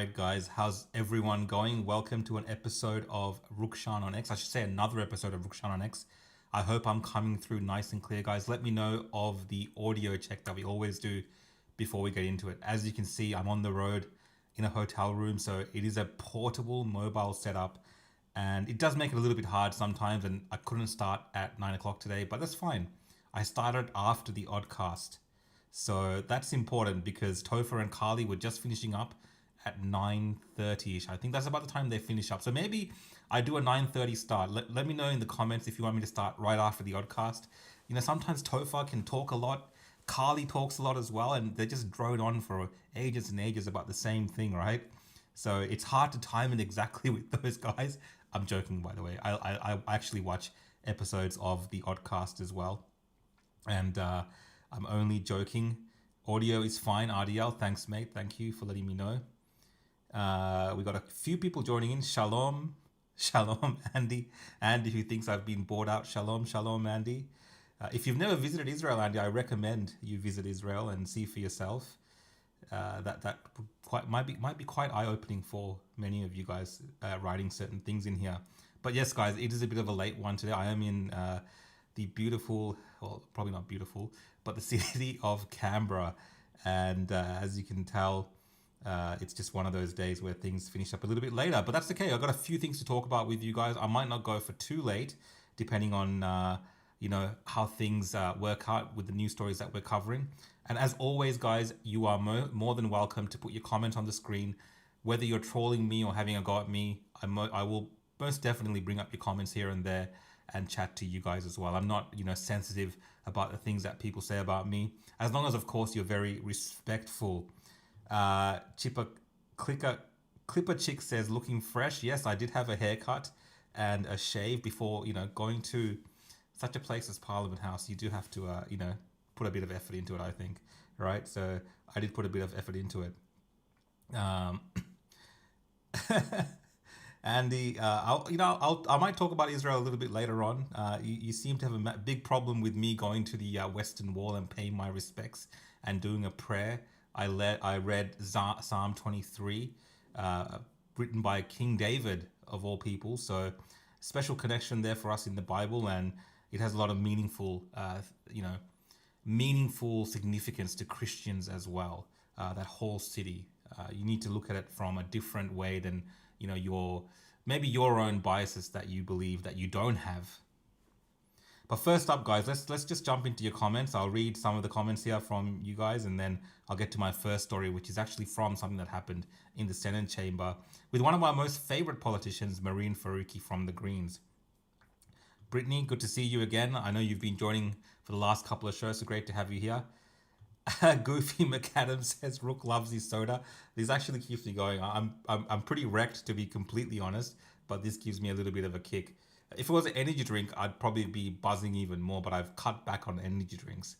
right, guys, how's everyone going? Welcome to an episode of Rukshan On X. I should say another episode of Rukshan On X. I hope I'm coming through nice and clear, guys. Let me know of the audio check that we always do before we get into it. As you can see, I'm on the road in a hotel room, so it is a portable mobile setup, and it does make it a little bit hard sometimes, and I couldn't start at 9 o'clock today, but that's fine. I started after the oddcast. So that's important because Topher and Carly were just finishing up at 9:30ish. I think that's about the time they finish up. So maybe I do a 9:30 start. Let me know in the comments if you want me to start right after the oddcast. Sometimes Topher can talk a lot. Carly talks a lot as well, and they just drone on for ages and ages about the same thing, right? So it's hard to time it exactly with those guys. I'm joking, by the way. I actually watch episodes of the oddcast as well, and I'm only joking. Audio is fine, RDL. Thanks, mate. Thank you for letting me know. We got a few people joining in. Shalom, shalom, Andy. Andy, who thinks I've been bored out. Shalom, shalom, Andy. If you've never visited Israel, Andy, I recommend you visit Israel and see for yourself. That quite might be quite eye opening for many of you guys writing certain things in here. But yes, guys, it is a bit of a late one today. I am in the beautiful, well, probably not beautiful, but the city of Canberra, and as you can tell, it's just one of those days where things finish up a little bit later. But that's okay. I've got a few things to talk about with you guys. I might not go for too late, depending on how things work out with the news stories that we're covering. And as always, guys, you are more than welcome to put your comment on the screen. Whether you're trolling me or having a go at me, I will most definitely bring up your comments here and there and chat to you guys as well. I'm not, sensitive about the things that people say about me, as long as, of course, you're very respectful. Chipper Clipper Chick says, looking fresh. Yes, I did have a haircut and a shave before, going to such a place as Parliament House. You do have to, put a bit of effort into it, I think, right? So I did put a bit of effort into it. Andy, I might talk about Israel a little bit later on. You seem to have a big problem with me going to the Western Wall and paying my respects and doing a prayer. I read Psalm 23, written by King David of all people. So special connection there for us in the Bible, and it has a lot of meaningful significance to Christians as well. That whole city, you need to look at it from a different way than your own biases that you believe that you don't have. But first up, guys, let's just jump into your comments. I'll read some of the comments here from you guys, and then I'll get to my first story, which is actually from something that happened in the Senate chamber with one of my most favorite politicians, Marine Faruqi from the Greens. Brittany, good to see you again. I know you've been joining for the last couple of shows, so great to have you here. Goofy McAdam says Rook loves his soda. This actually keeps me going. I'm pretty wrecked, to be completely honest, but this gives me a little bit of a kick. If it was an energy drink, I'd probably be buzzing even more, but I've cut back on energy drinks.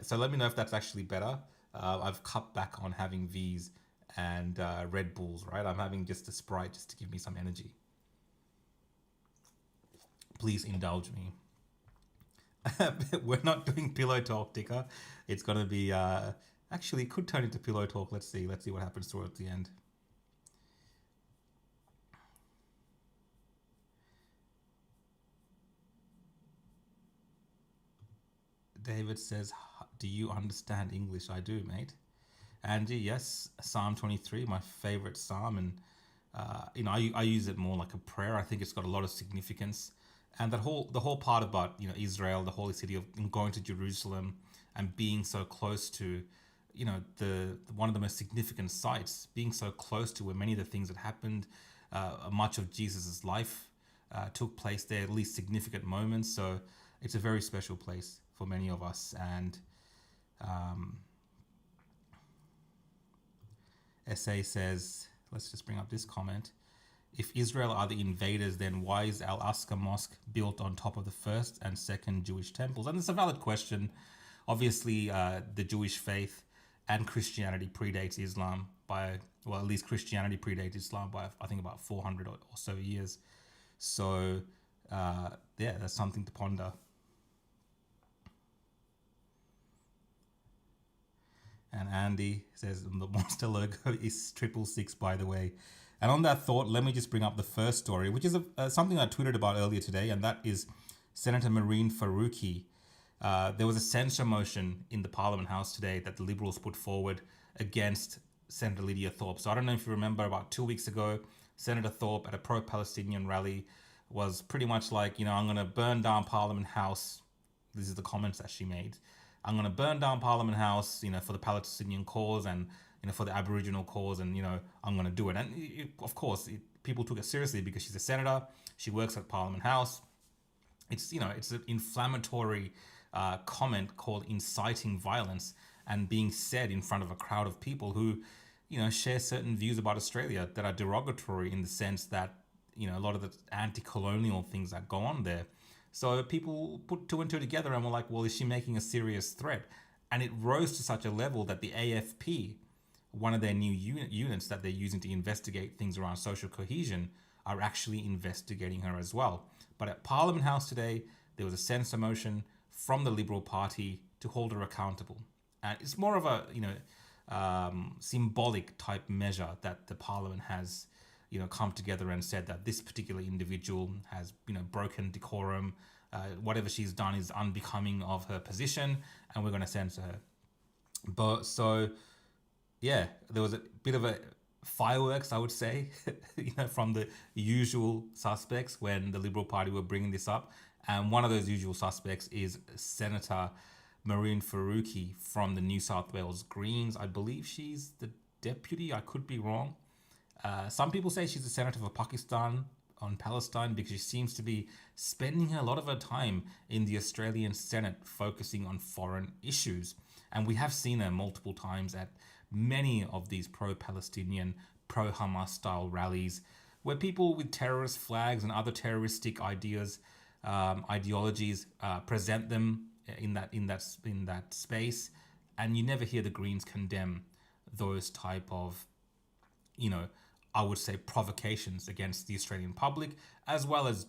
So let me know if that's actually better. I've cut back on having V's and Red Bulls, right? I'm having just a Sprite just to give me some energy. Please indulge me. We're not doing pillow talk, Dicker. It's going to be... actually, it could turn into pillow talk. Let's see what happens towards the end. David says, do you understand English? I do, mate. Andy, yes, Psalm 23, my favorite psalm. And, I use it more like a prayer. I think it's got a lot of significance. And the whole part about, Israel, the holy city, of going to Jerusalem and being so close to, the one of the most significant sites, being so close to where many of the things that happened, much of Jesus's life took place there, at least significant moments. So it's a very special place for many of us. And SA says, let's just bring up this comment. If Israel are the invaders, then why is Al-Aqsa Mosque built on top of the first and second Jewish temples? And it's a valid question. Obviously, the Jewish faith and Christianity predates Islam by, well, at least Christianity predates Islam by, I think, about 400 or so years. So, that's something to ponder. And Andy says the monster logo is 666, by the way. And on that thought, let me just bring up the first story, which is something I tweeted about earlier today, and that is Senator Marine Faruqi. There was a censure motion in the Parliament House today that the Liberals put forward against Senator Lydia Thorpe. So I don't know if you remember, about 2 weeks ago, Senator Thorpe at a pro-Palestinian rally was pretty much like, I'm going to burn down Parliament House. This is the comments that she made. I'm going to burn down Parliament House, for the Palestinian cause and, for the Aboriginal cause, and, I'm going to do it. And of course, people took it seriously because she's a senator. She works at Parliament House. It's, it's an inflammatory comment called inciting violence and being said in front of a crowd of people who, share certain views about Australia that are derogatory in the sense that, a lot of the anti-colonial things that go on there. So people put two and two together and were like, well, is she making a serious threat? And it rose to such a level that the AFP, one of their new units that they're using to investigate things around social cohesion, are actually investigating her as well. But at Parliament House today, there was a censure motion from the Liberal Party to hold her accountable. And it's more of a, symbolic type measure that the Parliament has, come together and said that this particular individual has, broken decorum. Whatever she's done is unbecoming of her position, and we're going to censor her. But so, yeah, there was a bit of a fireworks, I would say, from the usual suspects when the Liberal Party were bringing this up. And one of those usual suspects is Senator Marine Faruqi from the New South Wales Greens. I believe she's the deputy. I could be wrong. Some people say she's a senator for Pakistan on Palestine because she seems to be spending a lot of her time in the Australian Senate focusing on foreign issues. And we have seen her multiple times at many of these pro-Palestinian, pro-Hamas style rallies where people with terrorist flags and other terroristic ideas, ideologies, present them in that space. And you never hear the Greens condemn those type of, I would say, provocations against the Australian public, as well as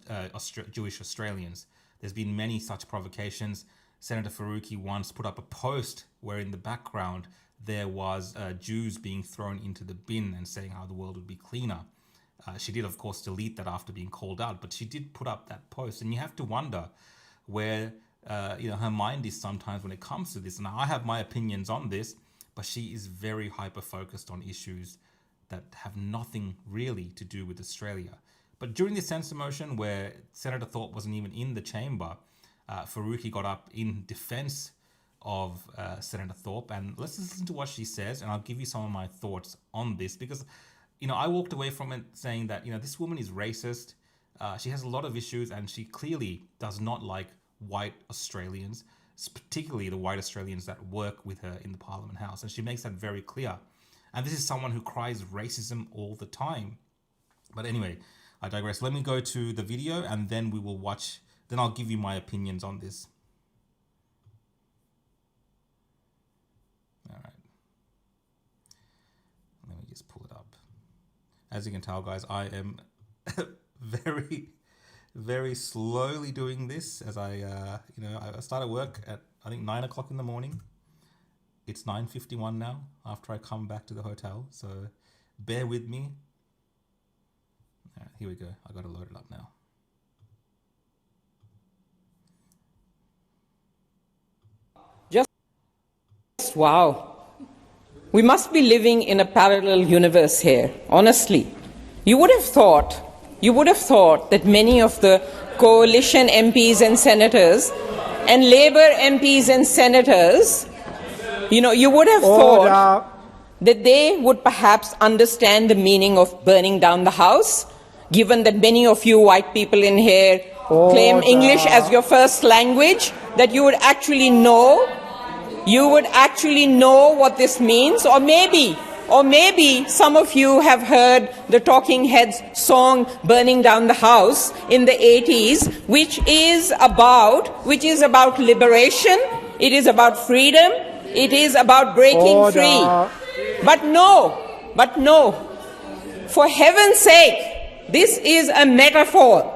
Jewish Australians. There's been many such provocations. Senator Faruqi once put up a post where in the background there was Jews being thrown into the bin and saying how the world would be cleaner. She did, of course, delete that after being called out, but she did put up that post. And you have to wonder where her mind is sometimes when it comes to this. And I have my opinions on this, but she is very hyper-focused on issues that have nothing really to do with Australia. But during the censure motion, where Senator Thorpe wasn't even in the chamber, Faruqi got up in defense of Senator Thorpe. And let's listen to what she says, and I'll give you some of my thoughts on this, because, I walked away from it saying that, this woman is racist. She has a lot of issues, and she clearly does not like white Australians, particularly the white Australians that work with her in the Parliament House. And she makes that very clear. And this is someone who cries racism all the time. But anyway, I digress. Let me go to the video and then we will watch. Then I'll give you my opinions on this. All right. Let me just pull it up. As you can tell, guys, I am very, very slowly doing this as I started work at, I think, 9 o'clock in the morning. It's 9:51 now after I come back to the hotel, so bear with me. All right, here we go. I got to load it up now. Just wow. We must be living in a parallel universe here, honestly. You would have thought that many of the coalition MPs and senators and Labour MPs and senators, you would have thought that they would perhaps understand the meaning of burning down the house, given that many of you white people in here claim English as your first language, that you would actually know what this means. Or maybe some of you have heard the Talking Heads song Burning Down the House in the 80s, which is about liberation, it is about freedom, it is about breaking free. But no, for heaven's sake, this is a metaphor.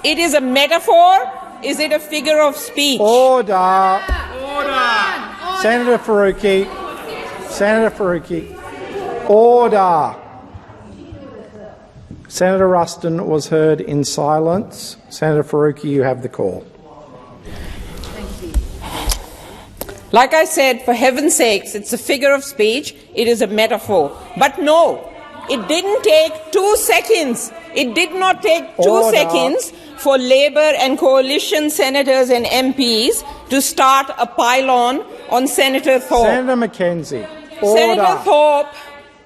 It is a metaphor. Is it a figure of speech? Order. Senator Faruqi. Order. Senator Ruston was heard in silence. Senator Faruqi, you have the call. Like I said, for heaven's sakes, it's a figure of speech, it is a metaphor. But no, it didn't take 2 seconds. It did not take 2 seconds for Labour and coalition senators and MPs to start a pile-on on Senator Thorpe. Senator McKenzie, order. Senator Thorpe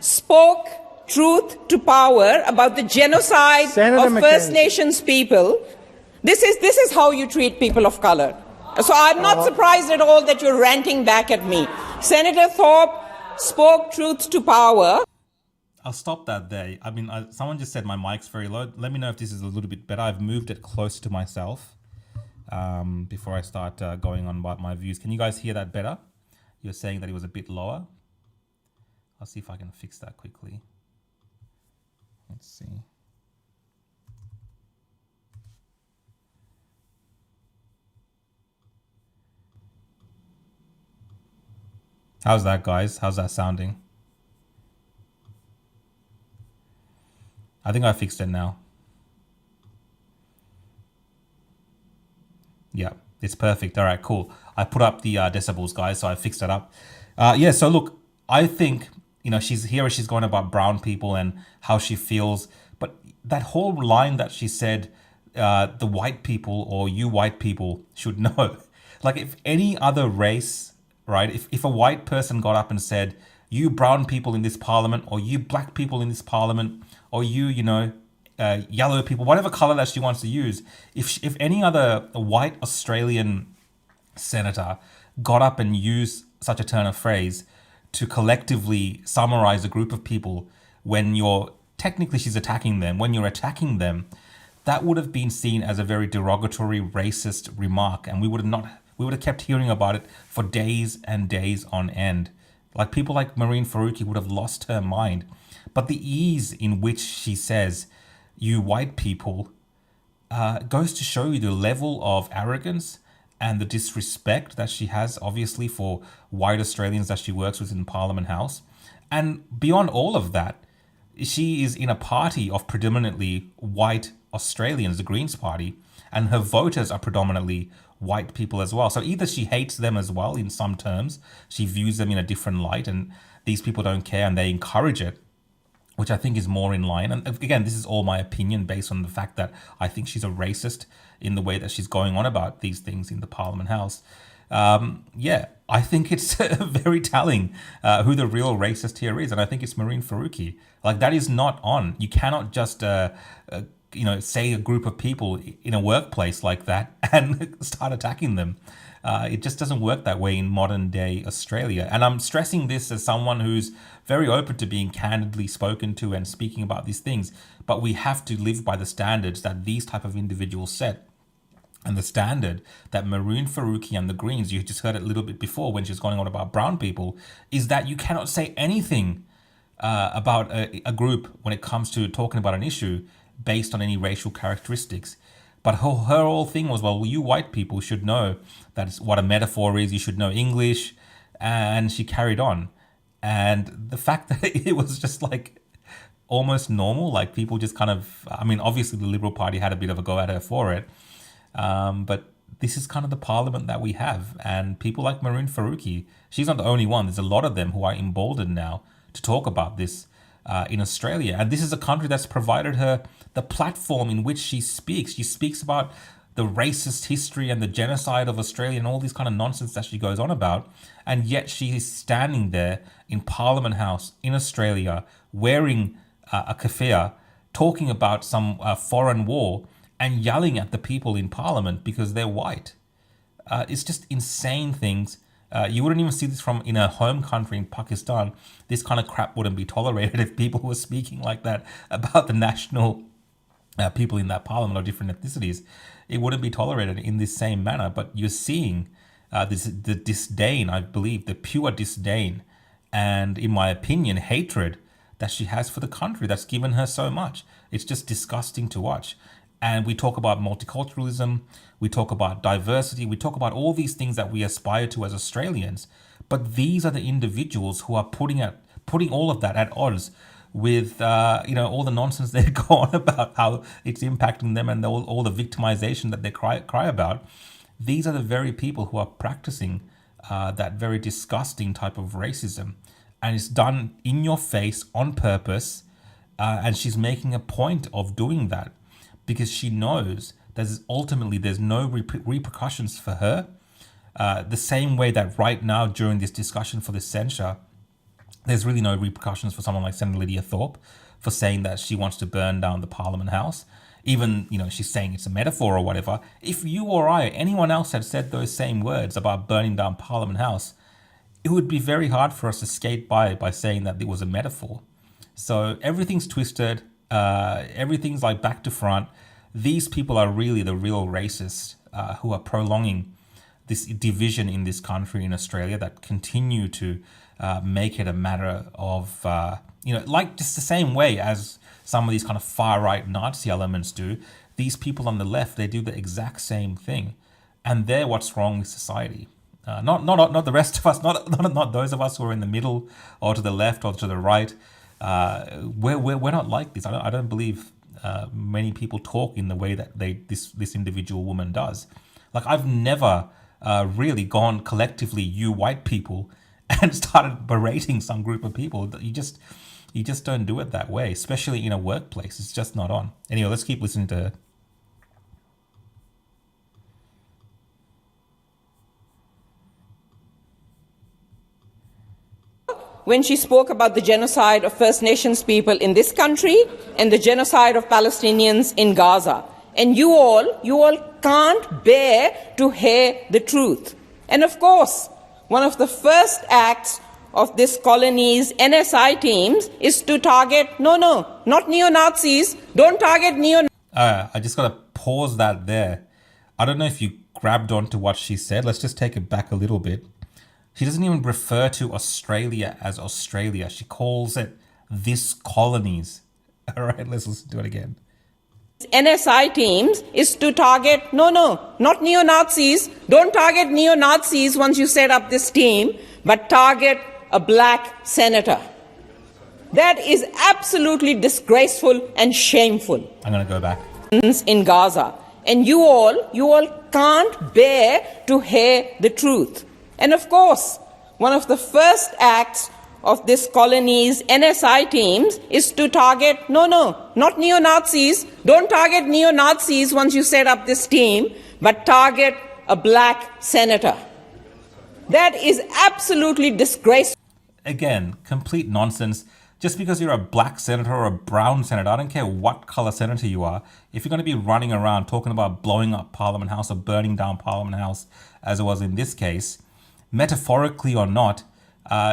spoke truth to power about the genocide Senator of First McKenzie. Nations people. This is how you treat people of color. So I'm not surprised at all that you're ranting back at me. Senator Thorpe spoke truth to power. I'll stop that there. I mean, someone just said my mic's very low. Let me know if this is a little bit better. I've moved it close to myself before I start going on about my views. Can you guys hear that better? You're saying that it was a bit lower. I'll see if I can fix that quickly. Let's see. How's that, guys? How's that sounding? I think I fixed it now. Yeah, it's perfect. All right, cool. I put up the decibels, guys, so I fixed it up. Yeah, so look, I think, she's going about brown people and how she feels. But that whole line that she said, the white people or you white people should know. Like, if any other race, right, if a white person got up and said, you brown people in this parliament, or you black people in this parliament, or you yellow people, whatever color that she wants to use, if any other white Australian senator got up and used such a turn of phrase to collectively summarize a group of people when technically she's attacking them, when you're attacking them, that would have been seen as a very derogatory, racist remark, and we would have kept hearing about it for days and days on end. Like, people like Marine Faruqi would have lost her mind. But the ease in which she says, you white people, goes to show you the level of arrogance and the disrespect that she has, obviously, for white Australians that she works with in Parliament House. And beyond all of that, she is in a party of predominantly white Australians, the Greens Party, and her voters are predominantly white people as well. So either she hates them as well in some terms, she views them in a different light, and these people don't care and they encourage it, which I think is more in line. And again, this is all my opinion based on the fact that I think she's a racist in the way that she's going on about these things in the Parliament House. Yeah, I think it's very telling who the real racist here is. And I think it's Marine Faruqi. Like, that is not on. You cannot just say a group of people in a workplace like that and start attacking them. It just doesn't work that way in modern day Australia. And I'm stressing this as someone who's very open to being candidly spoken to and speaking about these things. But we have to live by the standards that these type of individuals set. And the standard that Marine Faruqi and the Greens, you just heard it a little bit before when she was going on about brown people, is that you cannot say anything about a group when it comes to talking about an issue based on any racial characteristics. But her whole thing was, well, you white people should know that's what a metaphor is. You should know English. And she carried on. And the fact that it was just like almost normal, like people just kind of, I mean, obviously the Liberal Party had a bit of a go at her for it. But this is kind of the parliament that we have. And people like Marine Faruqi, she's not the only one. There's a lot of them who are emboldened now to talk about this in Australia. And this is a country that's provided her the platform in which she speaks. She speaks about the racist history and the genocide of Australia and all this kind of nonsense that she goes on about. And yet she is standing there in Parliament House in Australia wearing a keffiyeh, talking about some foreign war and yelling at the people in Parliament because they're white. It's just insane things. You wouldn't even see this from in a home country in Pakistan. This kind of crap wouldn't be tolerated if people were speaking like that about the national people in that parliament of different ethnicities. It wouldn't be tolerated in this same manner. But you're seeing the disdain, I believe, the pure disdain, and in my opinion, hatred that she has for the country that's given her so much. It's just disgusting to watch. And we talk about multiculturalism, we talk about diversity, we talk about all these things that we aspire to as Australians. But these are the individuals who are putting all of that at odds with all the nonsense they go on about how it's impacting them and all the victimization that they cry about. These are the very people who are practicing that very disgusting type of racism. And it's done in your face on purpose. And she's making a point of doing that, because she knows there's no repercussions for her. The same way that right now during this discussion for this censure, there's really no repercussions for someone like Senator Lydia Thorpe for saying that she wants to burn down the Parliament House. Even, she's saying it's a metaphor or whatever. If you or I, anyone else had said those same words about burning down Parliament House, it would be very hard for us to skate by saying that it was a metaphor. So everything's twisted. Everything's like back to front. These people are really the real racists who are prolonging this division in this country, in Australia, that continue to make it a matter of, like just the same way as some of these kind of far-right Nazi elements do. These people on the left, they do the exact same thing. And they're what's wrong with society. Not the rest of us, not those of us who are in the middle or to the left or to the right. We're not like this. I don't believe many people talk in the way that this individual woman does. Like, I've never really gone collectively, you white people, and started berating some group of people. You just don't do it that way, especially in a workplace. It's just not on. Anyway, let's keep listening to her. When she spoke about the genocide of First Nations people in this country and the genocide of Palestinians in Gaza. And you all can't bear to hear the truth. And of course, one of the first acts of this colony's NSI teams is to target, not neo-Nazis, don't target neo-Nazis. I just got to pause that there. I don't know if you grabbed onto what she said. Let's just take it back a little bit. She doesn't even refer to Australia as Australia. She calls it this colonies. All right, let's listen to it again. NSI teams is to target, not neo-Nazis. Don't target neo-Nazis once you set up this team, but target a black senator. That is absolutely disgraceful and shameful. I'm going to go back. In Gaza. And you all can't bear to hear the truth. And of course, one of the first acts of this colony's NSI teams is to target, not neo-Nazis. Don't target neo-Nazis once you set up this team, but target a black senator. That is absolutely disgraceful. Again, complete nonsense. Just because you're a black senator or a brown senator, I don't care what color senator you are, if you're going to be running around talking about blowing up Parliament House or burning down Parliament House, as it was in this case, metaphorically or not,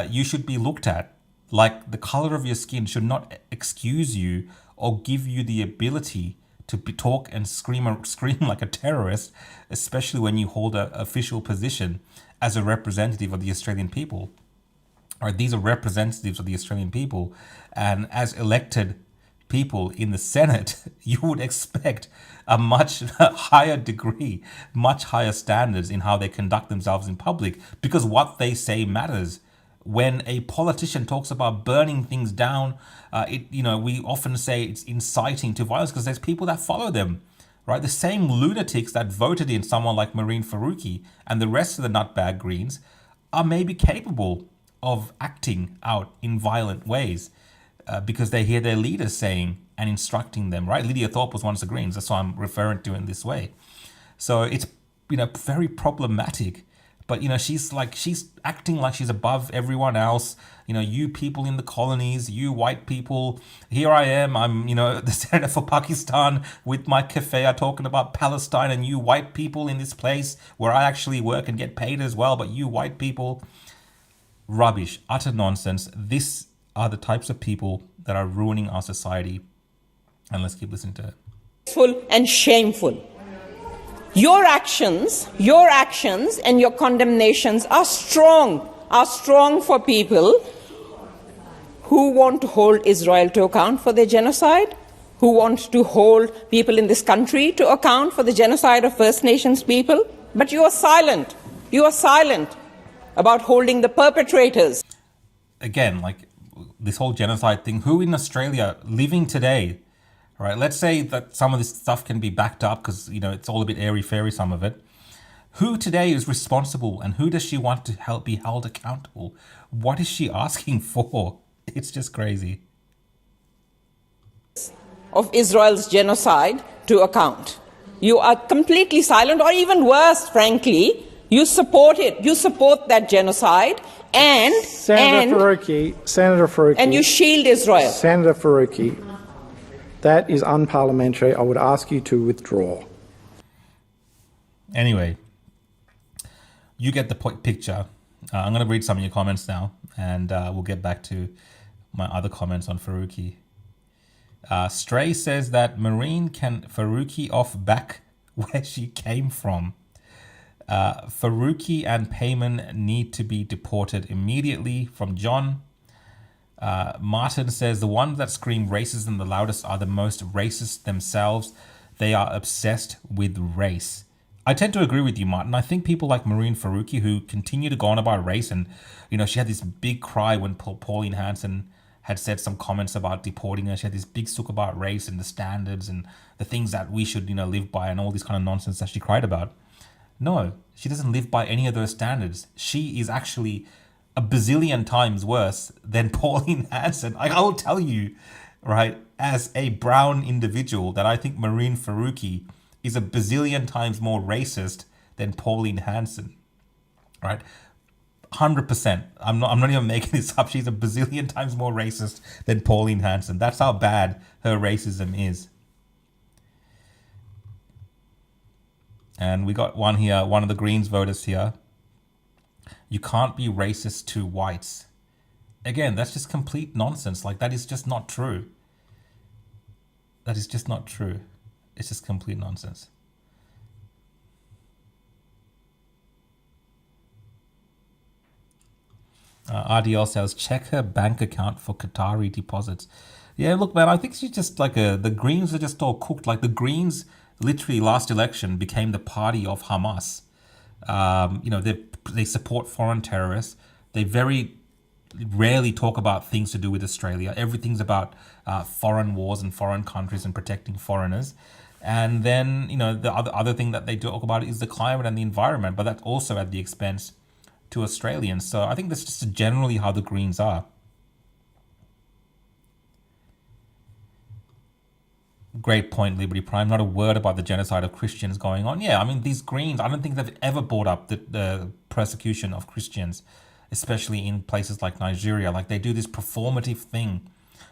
you should be looked at. Like, the color of your skin should not excuse you or give you the ability to talk and scream like a terrorist, especially when you hold an official position as a representative of the Australian people. Or these are representatives of the Australian people, and as elected people in the Senate, you would expect a much higher degree, much higher standards in how they conduct themselves in public, because what they say matters. When a politician talks about burning things down, we often say it's inciting to violence because there's people that follow them, right? The same lunatics that voted in someone like Marine Faruqi and the rest of the nutbag Greens are maybe capable of acting out in violent ways because they hear their leaders saying and instructing them, right? Lydia Thorpe was one of the Greens. That's why I'm referring to it in this way. So it's, very problematic. But, she's acting like she's above everyone else. You people in the colonies, you white people, here I am. I'm, the senator for Pakistan with my keffiyeh talking about Palestine, and you white people in this place where I actually work and get paid as well. But you white people, rubbish, utter nonsense. These are the types of people that are ruining our society. And let's keep listening to it. And shameful. Your actions and your condemnations are strong for people who want to hold Israel to account for their genocide, who want to hold people in this country to account for the genocide of First Nations people. But you are silent. You are silent about holding the perpetrators. Again, like this whole genocide thing, who in Australia living today, right? Let's say that some of this stuff can be backed up because, it's all a bit airy-fairy, some of it. Who today is responsible and who does she want to be held accountable? What is she asking for? It's just crazy. Of Israel's genocide to account. You are completely silent, or even worse, frankly, you support it. You support that genocide, and Senator Faruqi, and you shield Israel. Senator Faruqi, that is unparliamentary. I would ask you to withdraw. Anyway, you get the picture. I'm going to read some of your comments now, and we'll get back to my other comments on Faruqi. Stray says that Marine can Faruqi off back where she came from. Faruqi and Payman need to be deported immediately, from John. Martin says the ones that scream racism the loudest are the most racist themselves. They are obsessed with race. I tend to agree with you, Martin. I think people like Marine Faruqi, who continue to go on about race, and she had this big cry when Pauline Hanson had said some comments about deporting her. She had this big sook about race and the standards and the things that we should live by, and all this kind of nonsense that she cried about. No, she doesn't live by any of those standards. She is actually a bazillion times worse than Pauline Hanson. I will tell you, right, as a brown individual, that I think Marine Faruqi is a bazillion times more racist than Pauline Hanson, right? 100%. I'm not even making this up. She's a bazillion times more racist than Pauline Hanson. That's how bad her racism is. And we got one here, one of the Greens voters here. You can't be racist to whites. Again, that's just complete nonsense. Like, that is just not true. That is just not true. It's just complete nonsense. RDL says, check her bank account for Qatari deposits. Yeah, look, man, I think she's just like the Greens are just all cooked. Like, the Greens literally last election became the party of Hamas. They support foreign terrorists. They very rarely talk about things to do with Australia. Everything's about foreign wars and foreign countries and protecting foreigners. And then, the other thing that they talk about is the climate and the environment, but that's also at the expense to Australians. So I think that's just generally how the Greens are. Great point, Liberty Prime. Not a word about the genocide of Christians going on. Yeah, I mean, these Greens, I don't think they've ever brought up the persecution of Christians, especially in places like Nigeria. Like, they do this performative thing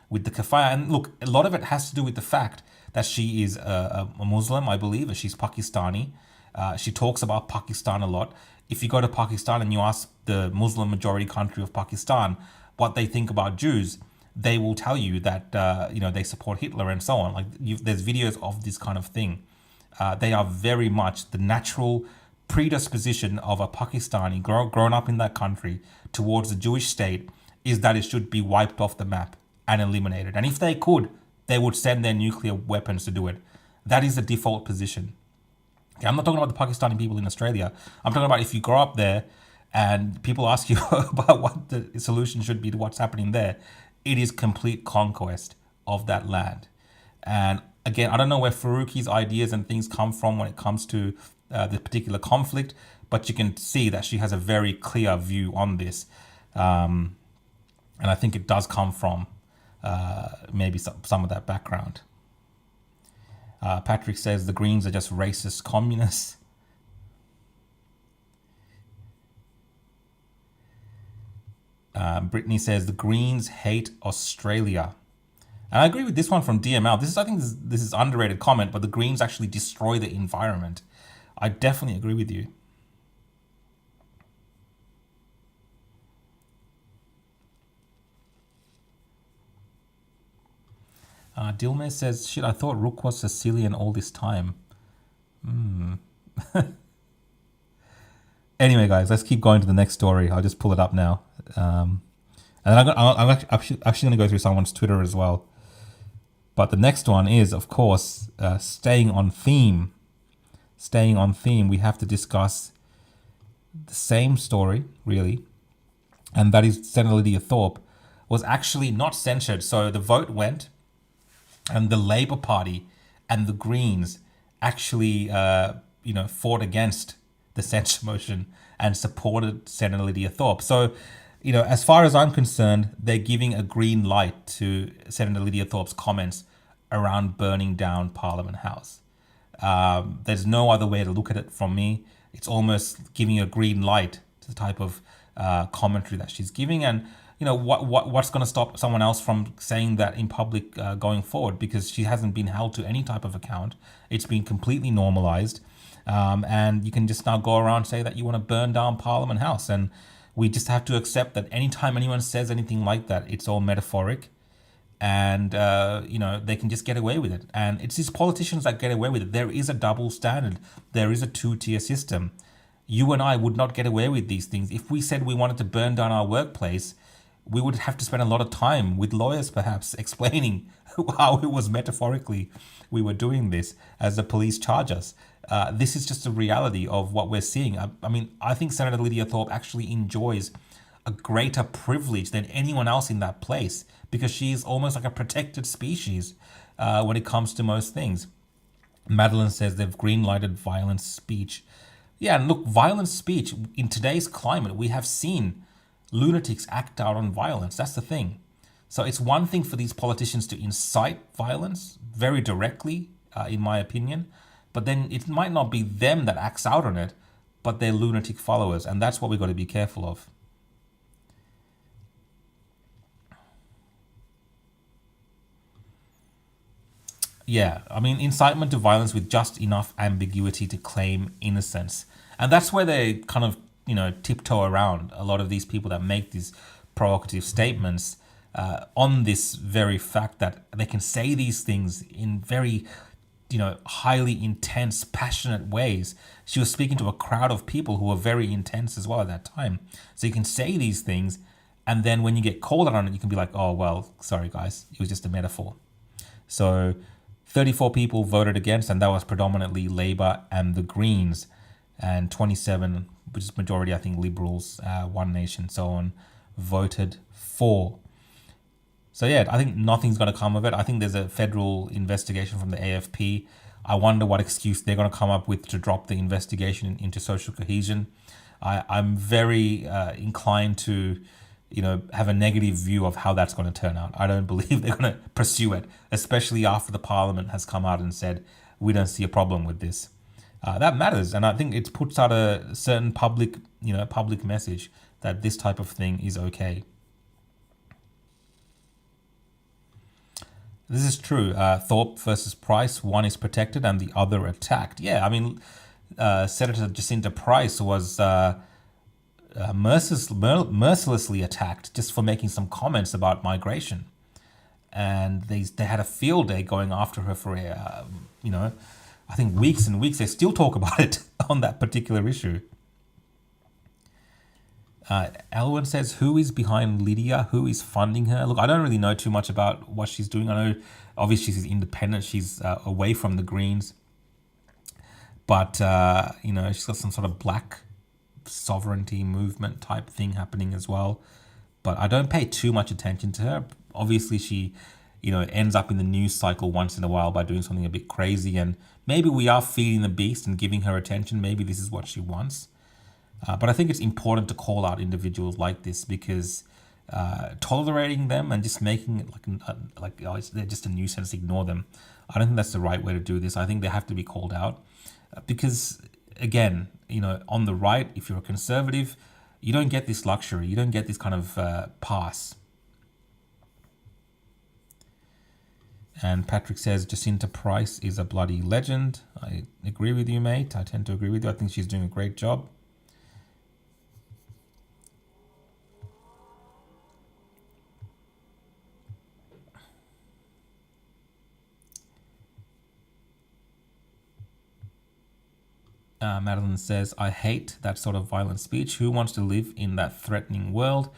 with the kafaya. And look, a lot of it has to do with the fact that she is a Muslim, I believe, and she's Pakistani. She talks about Pakistan a lot. If you go to Pakistan and you ask the Muslim majority country of Pakistan what they think about Jews, they will tell you that, they support Hitler and so on. Like, there's videos of this kind of thing. They are very much the natural predisposition of a Pakistani grown up in that country towards the Jewish state is that it should be wiped off the map and eliminated. And if they could, they would send their nuclear weapons to do it. That is the default position. Okay, I'm not talking about the Pakistani people in Australia. I'm talking about if you grow up there and people ask you about what the solution should be to what's happening there, it is complete conquest of that land. And again, I don't know where Faruqi's ideas and things come from when it comes to the particular conflict, but you can see that she has a very clear view on this. And I think it does come from maybe some of that background. Patrick says the Greens are just racist communists. Brittany says the Greens hate Australia. And I agree with this one from DML. I think this is underrated comment, but the Greens actually destroy the environment. I definitely agree with you. Dilme says, shit, I thought Rook was Sicilian all this time. Anyway, guys, let's keep going to the next story. I'll just pull it up now. And then I'm actually going to go through someone's Twitter as well. But the next one is, of course, staying on theme. Staying on theme, we have to discuss the same story, really. And that is Senator Lydia Thorpe was actually not censured. So the vote went, and the Labour Party and the Greens actually, fought against the censure motion and supported Senator Lydia Thorpe. So, as far as I'm concerned, they're giving a green light to Senator Lydia Thorpe's comments around burning down Parliament House. There's no other way to look at it from me. It's almost giving a green light to the type of commentary that she's giving. And, what's going to stop someone else from saying that in public going forward? Because she hasn't been held to any type of account. It's been completely normalized. And you can just now go around and say that you want to burn down Parliament House. And we just have to accept that anytime anyone says anything like that, it's all metaphoric. And, they can just get away with it. And it's these politicians that get away with it. There is a double standard. There is a two-tier system. You and I would not get away with these things. If we said we wanted to burn down our workplace, we would have to spend a lot of time with lawyers, perhaps, explaining how it was metaphorically we were doing this as the police charge us. This is just a reality of what we're seeing. I think Senator Lydia Thorpe actually enjoys a greater privilege than anyone else in that place because she is almost like a protected species when it comes to most things. Madeline says they've green-lighted violent speech. Yeah, and look, violent speech, in today's climate, we have seen lunatics act out on violence. That's the thing. So it's one thing for these politicians to incite violence very directly, in my opinion, but then it might not be them that acts out on it, but their lunatic followers, and that's what we've got to be careful of. Yeah, incitement to violence with just enough ambiguity to claim innocence. And that's where they kind of, tiptoe around a lot of these people that make these provocative statements on this very fact that they can say these things in very, highly intense, passionate ways. She was speaking to a crowd of people who were very intense as well at that time. So you can say these things, and then when you get called out on it, you can be like, oh, well, sorry, guys, it was just a metaphor. So 34 people voted against, and that was predominantly Labour and the Greens, and 27, which is majority, I think, Liberals, One Nation, so on, voted for. So yeah, I think nothing's going to come of it. I think there's a federal investigation from the AFP. I wonder what excuse they're going to come up with to drop the investigation into social cohesion. I'm very inclined to have a negative view of how that's going to turn out. I don't believe they're going to pursue it, especially after the Parliament has come out and said, we don't see a problem with this. That matters. And I think it puts out a certain public message that this type of thing is okay. This is true. Thorpe versus Price, one is protected and the other attacked. Yeah, Senator Jacinta Price was mercilessly attacked just for making some comments about migration, and they had a field day going after her for I think weeks and weeks. They still talk about it on that particular issue. Elwin says, who is behind Lydia? Who is funding her? Look, I don't really know too much about what she's doing. I know obviously she's independent. She's away from the Greens, but she's got some sort of black sovereignty movement type thing happening as well. But I don't pay too much attention to her. Obviously, she ends up in the news cycle once in a while by doing something a bit crazy, and maybe we are feeding the beast and giving her attention. Maybe this is what she wants. But I think it's important to call out individuals like this because tolerating them and just making it they're just a nuisance, ignore them. I don't think that's the right way to do this. I think they have to be called out because, again, on the right, if you're a conservative, you don't get this luxury. You don't get this kind of pass. And Patrick says, Jacinta Price is a bloody legend. I agree with you, mate. I tend to agree with you. I think she's doing a great job. Madeline says, I hate that sort of violent speech. Who wants to live in that threatening world?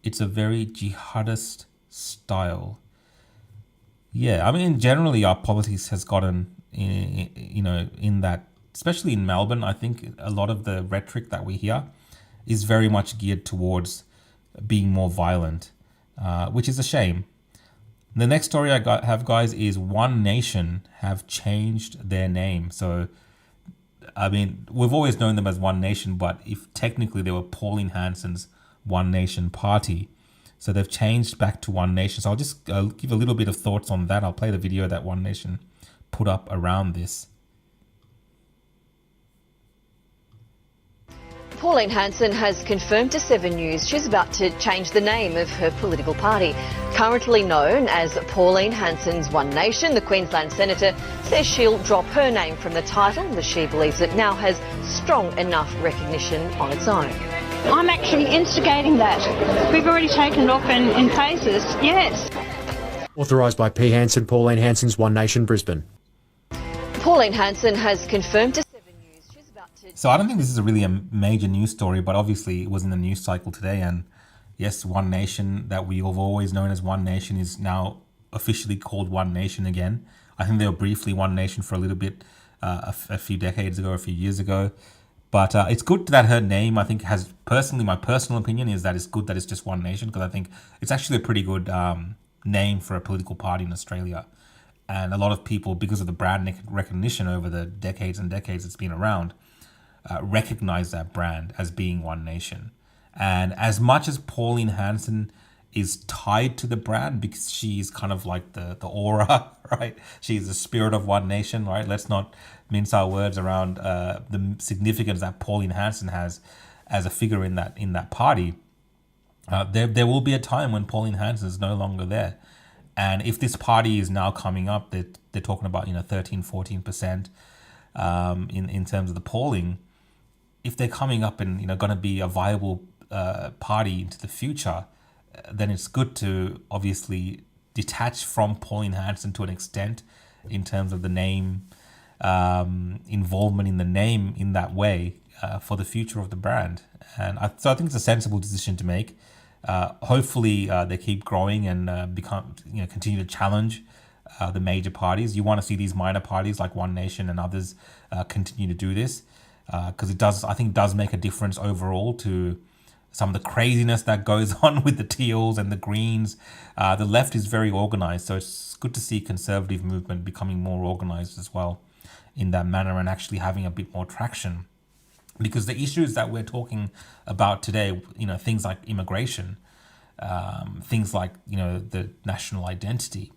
It's a very jihadist style. Yeah, generally our politics has gotten, in that, especially in Melbourne, I think a lot of the rhetoric that we hear is very much geared towards being more violent, which is a shame. The next story I have, guys, is One Nation have changed their name. So, we've always known them as One Nation, but if technically they were Pauline Hanson's One Nation Party. So they've changed back to One Nation. So I'll just give a little bit of thoughts on that. I'll play the video that One Nation put up around this. Pauline Hanson has confirmed to 7 News she's about to change the name of her political party. Currently known as Pauline Hanson's One Nation, the Queensland Senator says she'll drop her name from the title as she believes it now has strong enough recognition on its own. I'm actually instigating that. We've already taken it off in phases, yes. Authorised by P. Hanson, Pauline Hanson's One Nation, Brisbane. Pauline Hanson has confirmed to 7 News she's about to... So I don't think this is really a major news story, but obviously it was in the news cycle today. And yes, One Nation that we have always known as One Nation is now officially called One Nation again. I think they were briefly One Nation for a little bit a few decades ago, a few years ago. But it's good that her name, I think, has personally, my personal opinion is that it's good that it's just One Nation, because I think it's actually a pretty good name for a political party in Australia. And a lot of people, because of the brand recognition over the decades and decades it's been around, recognize that brand as being One Nation. And as much as Pauline Hanson is tied to the brand because she's kind of like the aura, right? She's the spirit of One Nation, right? Let's not mince our words around the significance that Pauline Hanson has as a figure in that party. There will be a time when Pauline Hanson is no longer there. And if this party is now coming up, they're talking about 13, 14% in terms of the polling. If they're coming up and going to be a viable party into the future, then it's good to obviously detach from Pauline Hanson to an extent in terms of the name, involvement in the name in that way for the future of the brand. And so I think it's a sensible decision to make. Hopefully they keep growing and continue to challenge the major parties. You want to see these minor parties like One Nation and others continue to do this because it does make a difference overall to some of the craziness that goes on with the Teals and the Greens. The left is very organised, so it's good to see conservative movement becoming more organised as well in that manner and actually having a bit more traction. Because the issues that we're talking about today, things like immigration, things like, the national identity,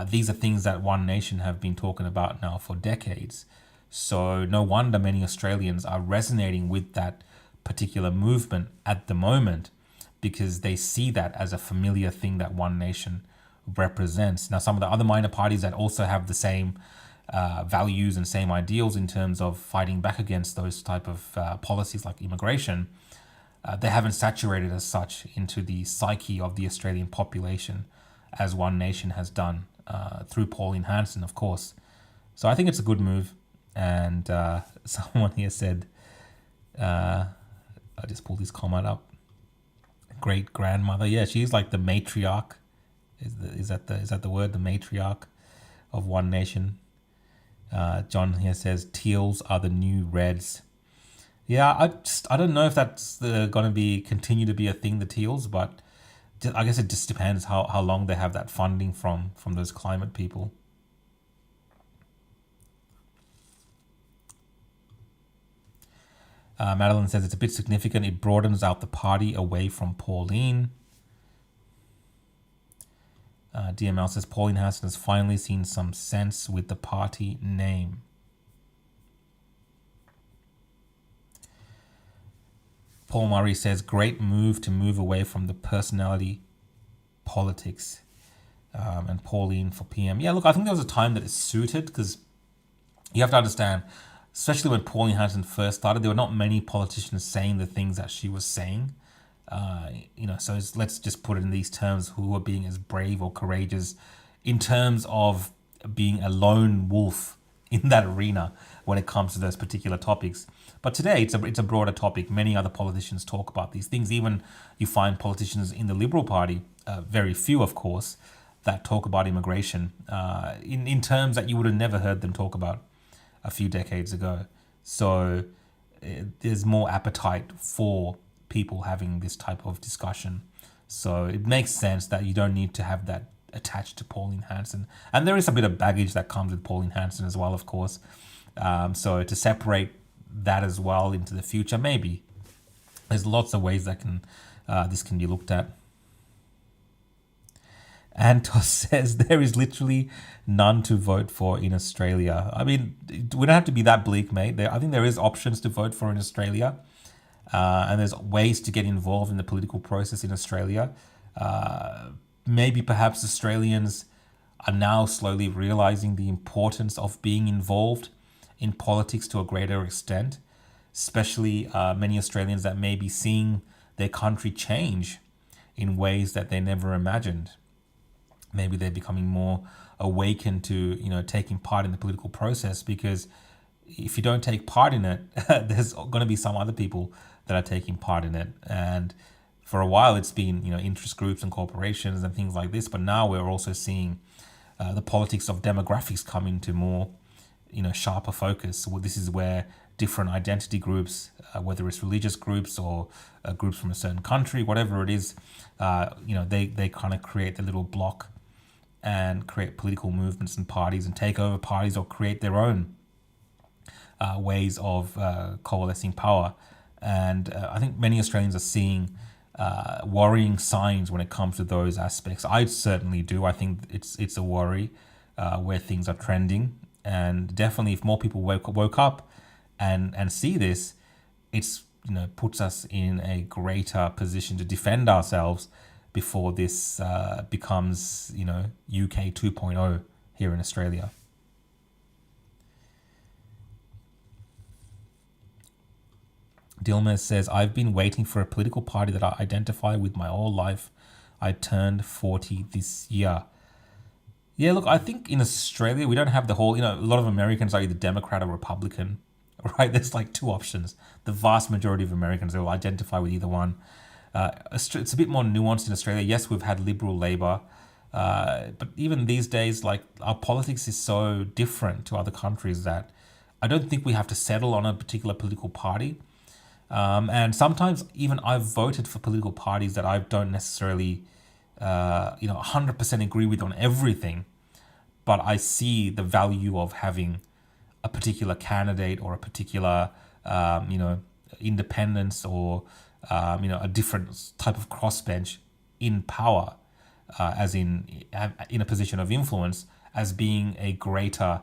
these are things that One Nation have been talking about now for decades. So no wonder many Australians are resonating with that particular movement at the moment because they see that as a familiar thing that One Nation represents. Now, some of the other minor parties that also have the same values and same ideals in terms of fighting back against those type of policies like immigration, they haven't saturated as such into the psyche of the Australian population as One Nation has done through Pauline Hanson, of course. So I think it's a good move. And someone here said, I just pulled this comment up. Great grandmother, yeah, she's like the matriarch. Is that the word, the matriarch of One Nation? John here says Teals are the new Reds. Yeah, I don't know if that's going to continue to be a thing, the Teals, but I guess it just depends how long they have that funding from those climate people. Madeline says it's a bit significant. It broadens out the party away from Pauline. DML says Pauline Hanson has finally seen some sense with the party name. Paul Murray says great move to move away from the personality politics. And Pauline for PM. Yeah, look, I think there was a time that it suited because you have to understand, especially when Pauline Hanson first started, there were not many politicians saying the things that she was saying. So let's just put it in these terms, who are being as brave or courageous in terms of being a lone wolf in that arena when it comes to those particular topics. But today it's a broader topic. Many other politicians talk about these things. Even you find politicians in the Liberal Party, very few of course, that talk about immigration in terms that you would have never heard them talk about a few decades ago. So there's more appetite for people having this type of discussion. So it makes sense that you don't need to have that attached to Pauline Hanson. And there is a bit of baggage that comes with Pauline Hanson as well, of course. So to separate that as well into the future, maybe. There's lots of ways that this can be looked at. Antos says there is literally none to vote for in Australia. I mean, we don't have to be that bleak, mate. I think there is options to vote for in Australia. and there's ways to get involved in the political process in Australia. Maybe perhaps Australians are now slowly realizing the importance of being involved in politics to a greater extent, especially many Australians that may be seeing their country change in ways that they never imagined. Maybe they're becoming more awakened to, taking part in the political process, because if you don't take part in it, there's going to be some other people that are taking part in it. And for a while, it's been, interest groups and corporations and things like this. But now we're also seeing the politics of demographics come into more, sharper focus. So this is where different identity groups, whether it's religious groups or groups from a certain country, whatever it is, they kind of create the little block and create political movements and parties and take over parties or create their own ways of coalescing power. And I think many Australians are seeing worrying signs when it comes to those aspects. I certainly do. I think it's a worry where things are trending. And definitely if more people woke up and see this, it's puts us in a greater position to defend ourselves before this becomes UK 2.0 here in Australia. Dilmer says, I've been waiting for a political party that I identify with my whole life. I turned 40 this year. Yeah, look, I think in Australia, we don't have the whole, a lot of Americans are either Democrat or Republican, right? There's like two options. The vast majority of Americans, they will identify with either one. It's a bit more nuanced in Australia. Yes, we've had Liberal Labour, but even these days, like our politics is so different to other countries that I don't think we have to settle on a particular political party. And sometimes even I've voted for political parties that I don't necessarily, 100% agree with on everything, but I see the value of having a particular candidate or a particular, independence or, a different type of crossbench in power, as in a position of influence, as being a greater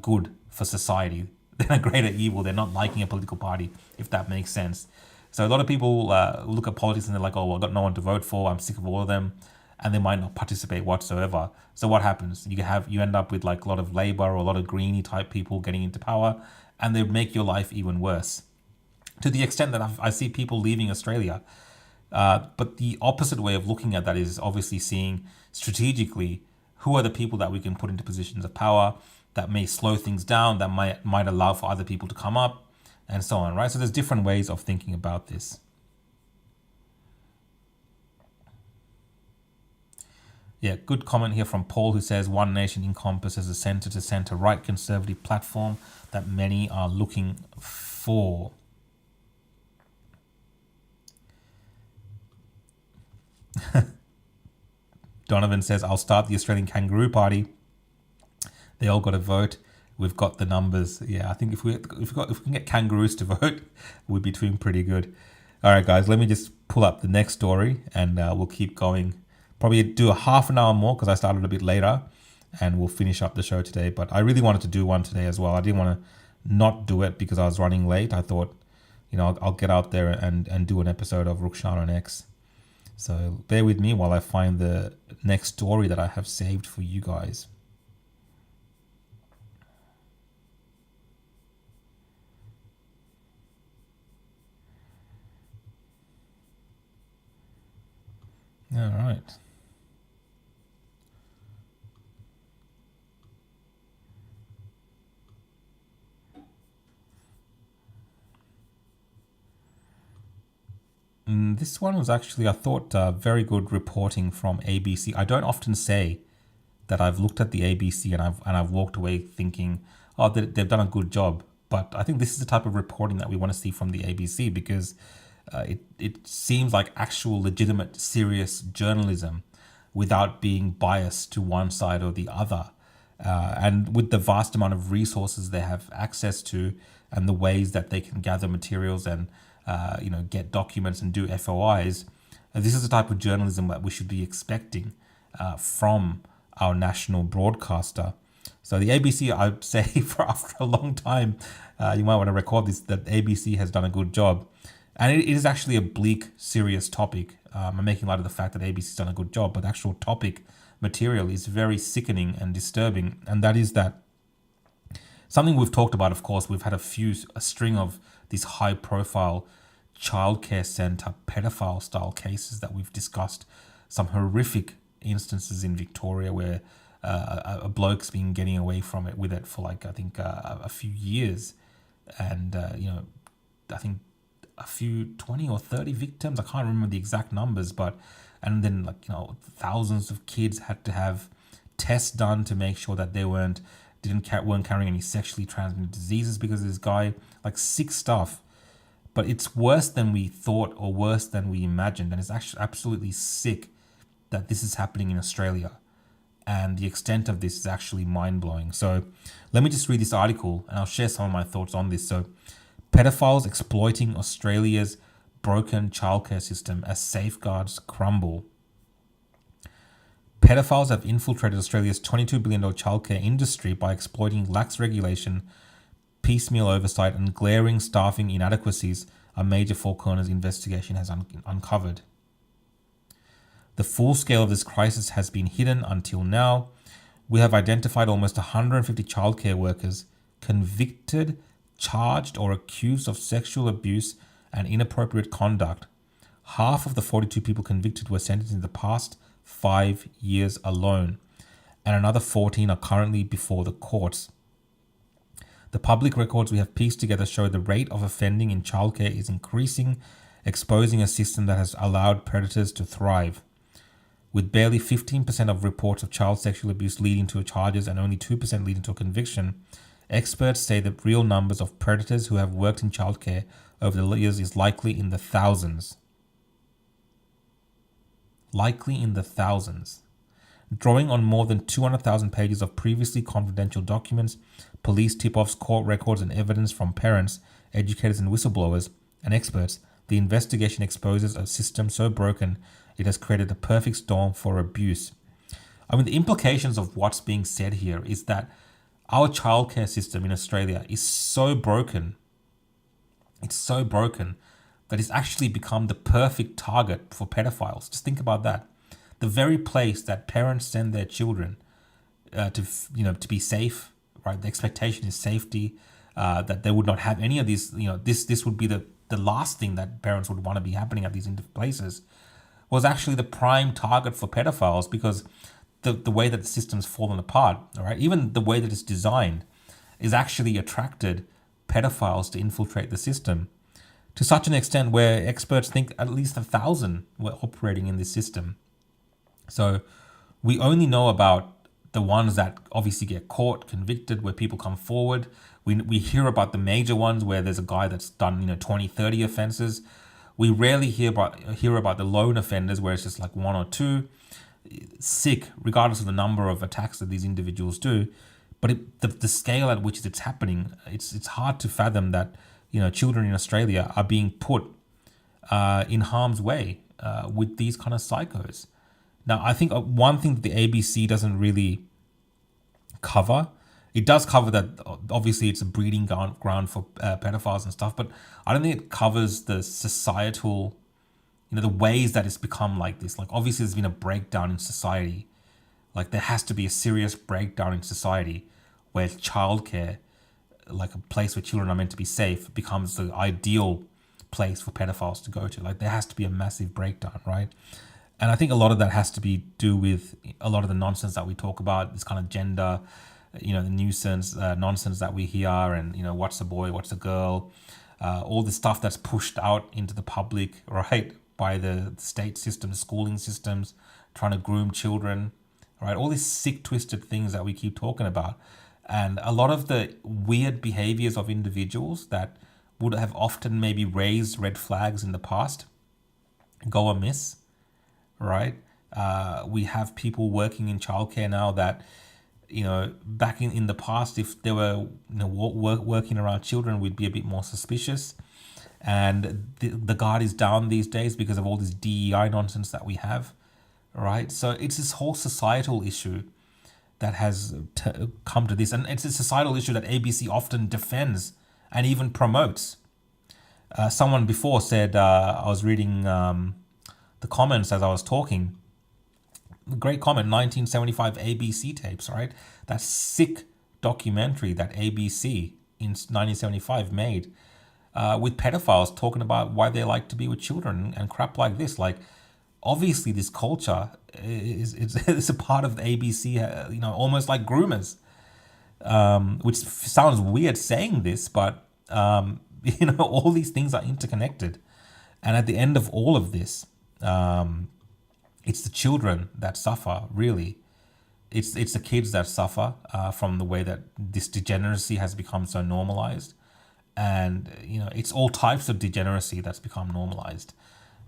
good for society than a greater evil. They're not liking a political party, if that makes sense. So a lot of people look at politics and they're like, oh, well, I've got no one to vote for. I'm sick of all of them. And they might not participate whatsoever. So what happens? You end up with like a lot of Labour or a lot of Greenie type people getting into power, and they make your life even worse. To the extent that I see people leaving Australia. But the opposite way of looking at that is obviously seeing strategically who are the people that we can put into positions of power that may slow things down, that might allow for other people to come up, and so on, right? So there's different ways of thinking about this. Yeah, good comment here from Paul, who says One Nation encompasses a centre-to-centre right conservative platform that many are looking for. Donovan says, I'll start the Australian Kangaroo Party. They all got to vote. We've got the numbers. Yeah, I think if we can get kangaroos to vote, we'll be doing pretty good. All right, guys, let me just pull up the next story and we'll keep going. Probably do a half an hour more because I started a bit later, and we'll finish up the show today. But I really wanted to do one today as well. I didn't want to not do it because I was running late. I thought, I'll get out there and do an episode of Rukshan On X. So bear with me while I find the next story that I have saved for you guys. All right. This one was actually, I thought, very good reporting from ABC. I don't often say that I've looked at the ABC and I've walked away thinking, oh, they've done a good job. But I think this is the type of reporting that we want to see from the ABC, because it seems like actual, legitimate, serious journalism without being biased to one side or the other. And with the vast amount of resources they have access to and the ways that they can gather materials and get documents and do FOIs, this is the type of journalism that we should be expecting from our national broadcaster. So the ABC, I'd say, for after a long time, you might want to record this, that ABC has done a good job. And it is actually a bleak, serious topic. I'm making light of the fact that ABC's done a good job, but the actual topic material is very sickening and disturbing. And that is that something we've talked about, of course, we've had a string of these high profile childcare center pedophile style cases that we've discussed. Some horrific instances in Victoria where a bloke's been getting away from it with it for like, I think a few years. And, I think a few 20 or 30 victims. I can't remember the exact numbers, and then thousands of kids had to have tests done to make sure that they weren't carrying any sexually transmitted diseases because of this guy. Like, sick stuff. But it's worse than we thought or worse than we imagined, and it's actually absolutely sick that this is happening in Australia. And the extent of this is actually mind-blowing. So let me just read this article and I'll share some of my thoughts on this. So, pedophiles exploiting Australia's broken childcare system as safeguards crumble. Pedophiles have infiltrated Australia's $22 billion childcare industry by exploiting lax regulation, piecemeal oversight, and glaring staffing inadequacies, a major Four Corners investigation has uncovered. The full scale of this crisis has been hidden until now. We have identified almost 150 childcare workers convicted, charged, or accused of sexual abuse and inappropriate conduct. Half of the 42 people convicted were sentenced in the past 5 years alone, and another 14 are currently before the courts. The public records we have pieced together show the rate of offending in childcare is increasing, exposing a system that has allowed predators to thrive. With barely 15% of reports of child sexual abuse leading to charges and only 2% leading to a conviction, experts say the real numbers of predators who have worked in childcare over the years is likely in the thousands. Likely in the thousands. Drawing on more than 200,000 pages of previously confidential documents, police tip-offs, court records, and evidence from parents, educators, and whistleblowers and experts, the investigation exposes a system so broken it has created a perfect storm for abuse. I mean, the implications of what's being said here is that our childcare system in Australia is so broken. It's so broken that it's actually become the perfect target for pedophiles. Just think about that. The very place that parents send their children to be safe, right? The expectation is safety, that they would not have any of these. This would be the last thing that parents would want to be happening at these places. Was actually the prime target for pedophiles because the way that the system's fallen apart, all right, even the way that it's designed, is actually attracted pedophiles to infiltrate the system to such an extent where experts think at least 1,000 were operating in this system. So we only know about the ones that obviously get caught, convicted, where people come forward. We hear about the major ones where there's a guy that's done 20, 30 offenses. We rarely hear about the lone offenders where it's just like one or two. Sick, regardless of the number of attacks that these individuals do. But the scale at which it's happening, it's hard to fathom that children in Australia are being put in harm's way with these kind of psychos. Now, I think one thing that the ABC doesn't really cover, it does cover that obviously it's a breeding ground for pedophiles and stuff, but I don't think it covers the societal, the ways that it's become like this. Like, obviously there's been a breakdown in society. Like, there has to be a serious breakdown in society where childcare, like a place where children are meant to be safe, becomes the ideal place for pedophiles to go to. Like, there has to be a massive breakdown, right? And I think a lot of that has to be do with a lot of the nonsense that we talk about, this kind of gender, the nuisance, nonsense that we hear, and, what's a boy, what's a girl, all the stuff that's pushed out into the public, right, by the state systems, schooling systems, trying to groom children, right? All these sick, twisted things that we keep talking about. And a lot of the weird behaviors of individuals that would have often maybe raised red flags in the past go amiss, right? We have people working in childcare now that, back in the past, if they were working around children, we'd be a bit more suspicious. And the guard is down these days because of all this DEI nonsense that we have, right? So it's this whole societal issue that has come to this. And it's a societal issue that ABC often defends and even promotes. Someone before said, I was reading the comments as I was talking. Great comment, 1975 ABC tapes, right? That sick documentary that ABC in 1975 made with pedophiles talking about why they like to be with children and crap like this. Like, obviously, this culture is a part of the ABC, almost like groomers, which sounds weird saying this, but, all these things are interconnected. And at the end of all of this, it's the children that suffer, really. It's the kids that suffer from the way that this degeneracy has become so normalized. And, it's all types of degeneracy that's become normalized.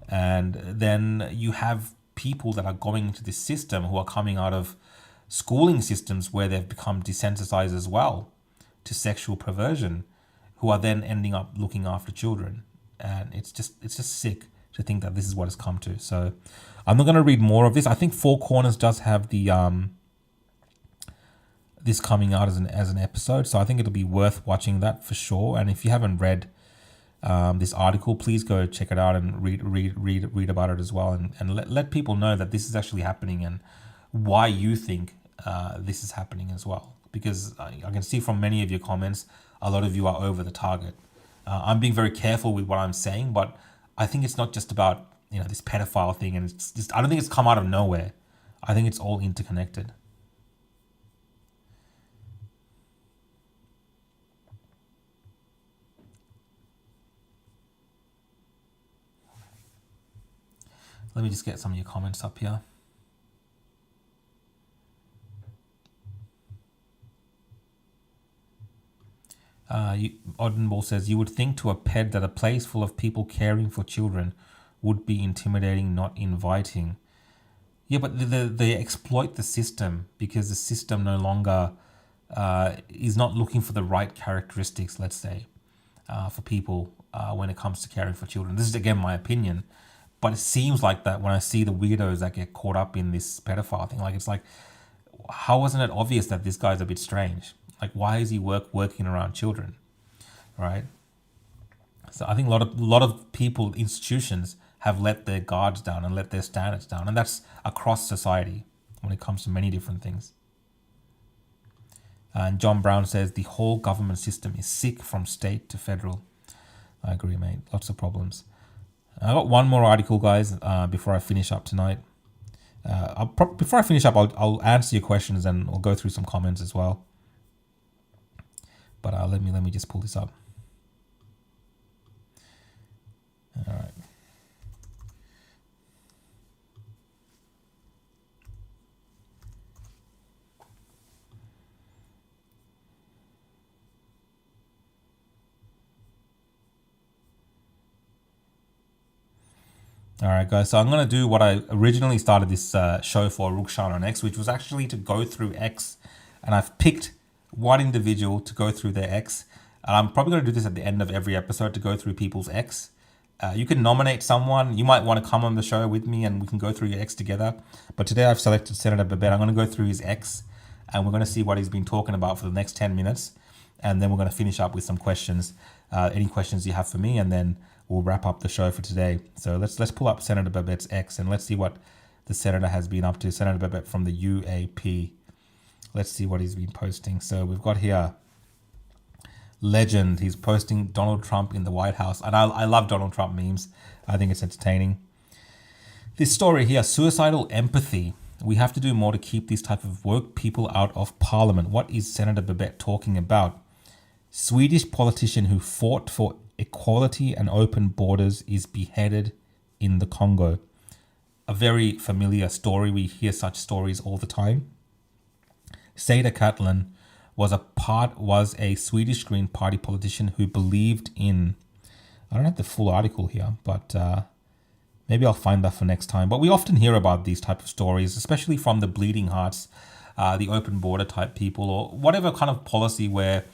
And then you have people that are going into this system who are coming out of schooling systems where they've become desensitized as well to sexual perversion, who are then ending up looking after children. And it's just sick to think that this is what it's come to. So I'm not going to read more of this. I think Four Corners does have the this coming out as an episode, so I think it'll be worth watching that for sure. And if you haven't read this article, please go check it out and read about it as well, and let people know that this is actually happening and why you think this is happening as well. Because I can see from many of your comments, a lot of you are over the target. I'm being very careful with what I'm saying, but I think it's not just about this pedophile thing, and it's just, I don't think it's come out of nowhere. I think it's all interconnected. Let me just get some of your comments up here. Oddenball says, you would think to a ped that a place full of people caring for children would be intimidating, not inviting. Yeah, but they exploit the system because the system no longer is not looking for the right characteristics, let's say, for people when it comes to caring for children. This is, again, my opinion. But it seems like that when I see the weirdos that get caught up in this pedophile thing. Like, it's like, how wasn't it obvious that this guy's a bit strange? Like, why is he working around children, right? So I think a lot of people, institutions, have let their guards down and let their standards down. And that's across society when it comes to many different things. And John Brown says, the whole government system is sick from state to federal. I agree, mate. Lots of problems. I got one more article, guys, before I finish up tonight. Before I finish up, I'll answer your questions and I'll go through some comments as well. But let me just pull this up. All right. All right, guys. So I'm going to do what I originally started this show for, Rukshan On X, which was actually to go through X. And I've picked one individual to go through their X. And I'm probably going to do this at the end of every episode to go through people's X. You can nominate someone. You might want to come on the show with me and we can go through your X together. But today I've selected Senator Babet. I'm going to go through his X and we're going to see what he's been talking about for the next 10 minutes. And then we're going to finish up with some questions, any questions you have for me, and then we'll wrap up the show for today. So let's pull up Senator Babet's X and let's see what the senator has been up to. Senator Babet from the UAP. Let's see what he's been posting. So we've got here, legend. He's posting Donald Trump in the White House. And I love Donald Trump memes. I think it's entertaining. This story here, suicidal empathy. We have to do more to keep these type of woke people out of parliament. What is Senator Babet talking about? Swedish politician who fought for equality and open borders is beheaded in the Congo. A very familiar story. We hear such stories all the time. Seda Catlin was a Swedish Green Party politician who believed in, I don't have the full article here, but maybe I'll find that for next time. But we often hear about these type of stories, especially from the bleeding hearts, the open border type people, or whatever kind of policy where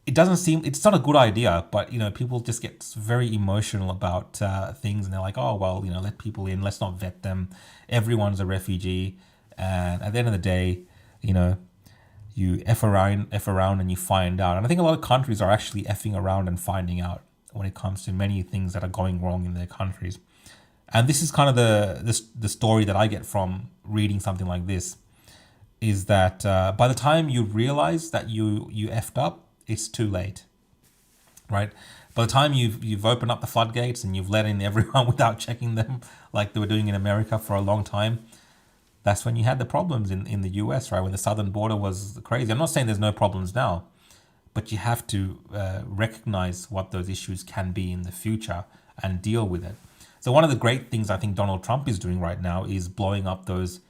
it doesn't seem, it's not a good idea, but people just get very emotional about things, and they're like, oh well, let people in, let's not vet them. Everyone's a refugee, and at the end of the day, you F around and you find out. And I think a lot of countries are actually effing around and finding out when it comes to many things that are going wrong in their countries. And this is kind of the story that I get from reading something like this, is that by the time you realize that you effed up, it's too late, right? By the time you've opened up the floodgates and you've let in everyone without checking them, like they were doing in America for a long time, that's when you had the problems in the US, right? When the southern border was crazy. I'm not saying there's no problems now, but you have to recognize what those issues can be in the future and deal with it. So one of the great things I think Donald Trump is doing right now is blowing up those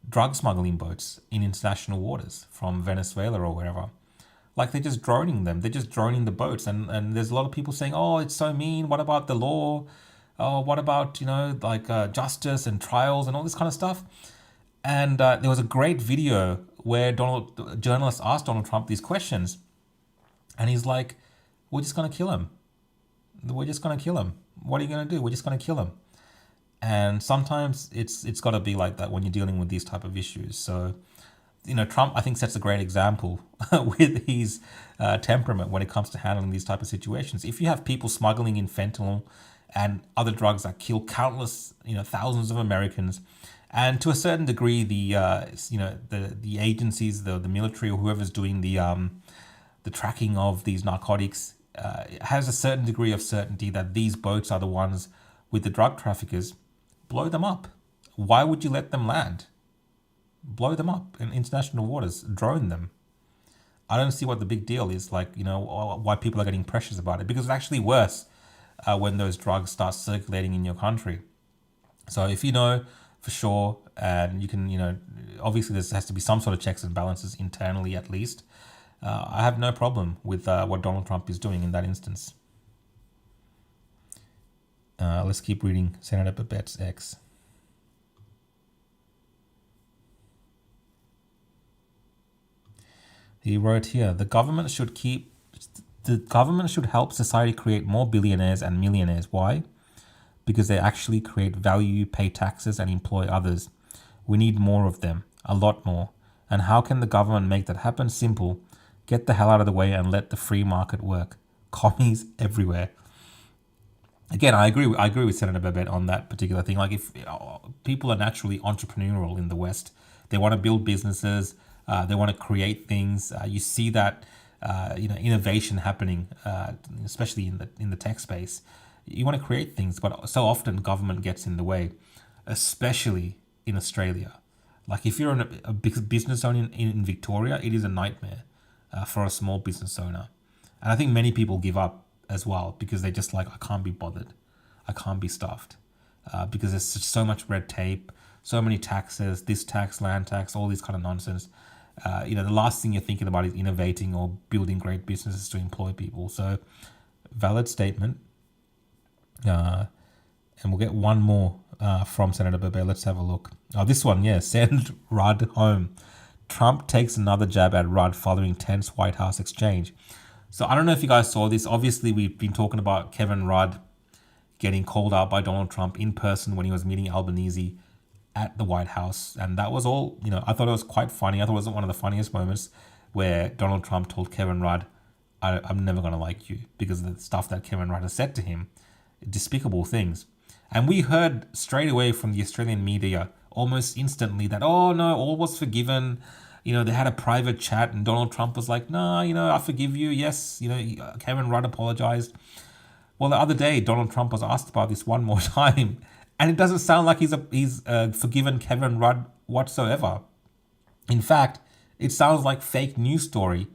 drug smuggling boats in international waters from Venezuela or wherever. Like they're just droning them. They're just droning the boats. And there's a lot of people saying, oh, it's so mean. What about the law? Oh, what about, justice and trials and all this kind of stuff? And there was a great video where journalists asked Donald Trump these questions. And he's like, we're just going to kill him. We're just going to kill him. What are you going to do? We're just going to kill him. And sometimes it's got to be like that when you're dealing with these type of issues. So, Trump, I think, sets a great example with his temperament when it comes to handling these type of situations. If you have people smuggling in fentanyl and other drugs that kill countless, thousands of Americans, and to a certain degree, the agencies, the military or whoever's doing the tracking of these narcotics has a certain degree of certainty that these boats are the ones with the drug traffickers, blow them up. Why would you let them land? Blow them up in international waters, drone them. I don't see what the big deal is, why people are getting precious about it, because it's actually worse when those drugs start circulating in your country. So if you know for sure, and you can, obviously there has to be some sort of checks and balances internally at least. I have no problem with what Donald Trump is doing in that instance. Let's keep reading Senator Babette's X. He wrote here, the government should help society create more billionaires and millionaires. Why? Because they actually create value, pay taxes, and employ others. We need more of them, a lot more. And how can the government make that happen? Simple. Get the hell out of the way and let the free market work. Commies everywhere. Again, I agree with Senator Babette on that particular thing. Like, if people are naturally entrepreneurial in the West, they want to build businesses, they want to create things. You see that innovation happening, especially in the tech space. You want to create things, but so often government gets in the way, especially in Australia. Like if you're a big business owner in Victoria, it is a nightmare for a small business owner. And I think many people give up as well because they're just like, I can't be bothered. I can't be stuffed because there's so much red tape, so many taxes, this tax, land tax, all this kind of nonsense. The last thing you're thinking about is innovating or building great businesses to employ people. So valid statement. And we'll get one more from Senator Babette. Let's have a look. Oh, this one, yeah. Send Rudd home. Trump takes another jab at Rudd following tense White House exchange. So I don't know if you guys saw this. Obviously, we've been talking about Kevin Rudd getting called out by Donald Trump in person when he was meeting Albanese at the White House. And that was all, I thought it was quite funny. I thought it was one of the funniest moments where Donald Trump told Kevin Rudd, I'm never going to like you because of the stuff that Kevin Rudd has said to him. Despicable things. And we heard straight away from the Australian media almost instantly that, oh no, all was forgiven. They had a private chat and Donald Trump was like, no, I forgive you. Yes, Kevin Rudd apologized. Well, the other day, Donald Trump was asked about this one more time and it doesn't sound like he's forgiven Kevin Rudd whatsoever. In fact, it sounds like fake news story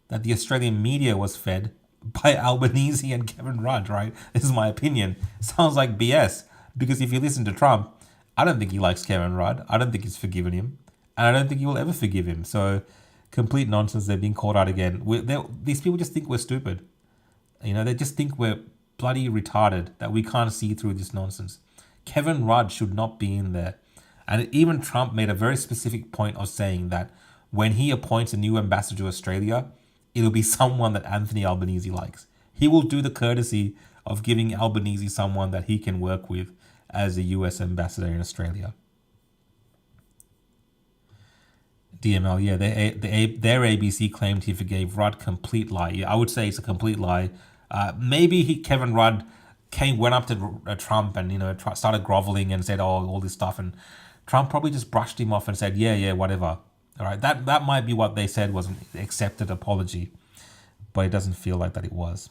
that the Australian media was fed by Albanese and Kevin Rudd, right? This is my opinion. Sounds like BS. Because if you listen to Trump, I don't think he likes Kevin Rudd. I don't think he's forgiven him. And I don't think he will ever forgive him. So, complete nonsense. They're being called out again. These people just think we're stupid. They just think we're bloody retarded, that we can't see through this nonsense. Kevin Rudd should not be in there. And even Trump made a very specific point of saying that when he appoints a new ambassador to Australia, it'll be someone that Anthony Albanese likes. He will do the courtesy of giving Albanese someone that he can work with as a US ambassador in Australia. DML, yeah, their ABC claimed he forgave Rudd. Complete lie. Yeah, I would say it's a complete lie. Maybe Kevin Rudd went up to Trump and started groveling and said, "Oh, all this stuff," and Trump probably just brushed him off and said, "Yeah, whatever." All right, that might be what they said was an accepted apology, but it doesn't feel like that it was.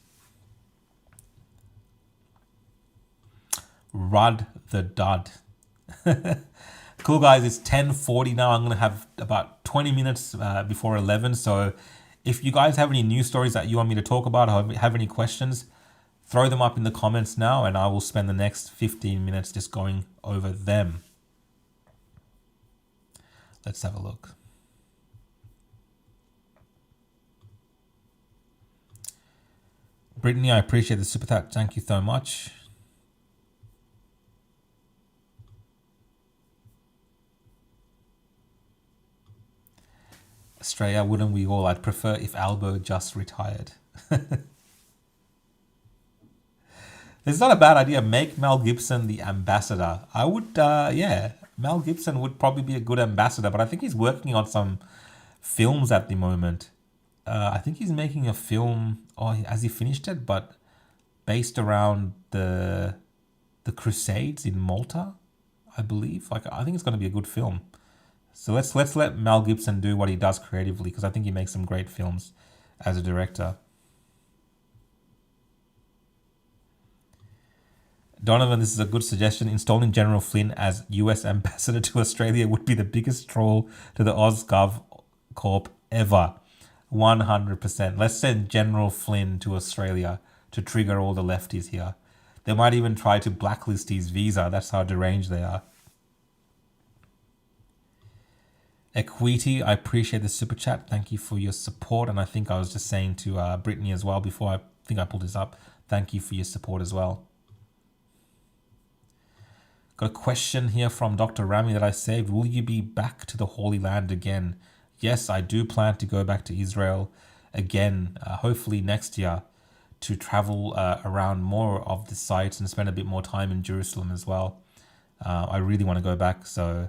Rudd the dud. Cool, guys, it's 10:40 now. I'm going to have about 20 minutes before 11. So if you guys have any news stories that you want me to talk about or have any questions, throw them up in the comments now and I will spend the next 15 minutes just going over them. Let's have a look. Brittany, I appreciate the super chat. Thank you so much. Australia, wouldn't we all? I'd prefer if Albo just retired. It's not a bad idea. Make Mel Gibson the ambassador. I would, yeah, Mel Gibson would probably be a good ambassador, but I think he's working on some films at the moment. I think he's making a film, has he finished it? But based around the Crusades in Malta, I believe. I think it's going to be a good film. So let's let Mel Gibson do what he does creatively, because I think he makes some great films as a director. Donovan, this is a good suggestion. Installing General Flynn as US ambassador to Australia would be the biggest troll to the AusGov Corp ever. 100%. Let's send General Flynn to Australia to trigger all the lefties here. They might even try to blacklist his visa. That's how deranged they are. Equity, I appreciate the super chat. Thank you for your support. And I think I was just saying to Brittany as well before I think I pulled this up. Thank you for your support as well. Got a question here from Dr. Rami that I saved. Will you be back to the Holy Land again? Yes, I do plan to go back to Israel again, hopefully next year, to travel around more of the sites and spend a bit more time in Jerusalem as well. I really want to go back, so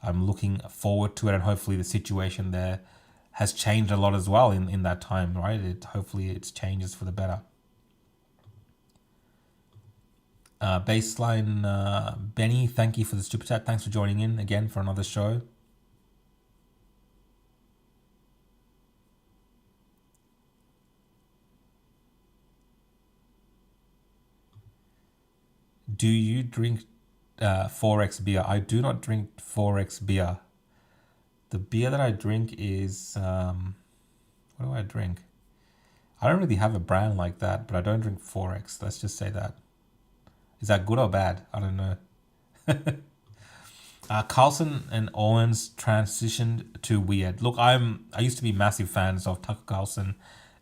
I'm looking forward to it, and hopefully the situation there has changed a lot as well in that time, right? Hopefully it changes for the better. Baseline Benny, thank you for the super chat. Thanks for joining in again for another show. Do you drink 4X beer? I do not drink 4X beer. The beer that I drink is what do I drink? I don't really have a brand like that, but I don't drink 4X. Let's just say that. Is that good or bad? I don't know. Carlson and Owens transitioned to Weird. Look, I used to be massive fans of Tucker Carlson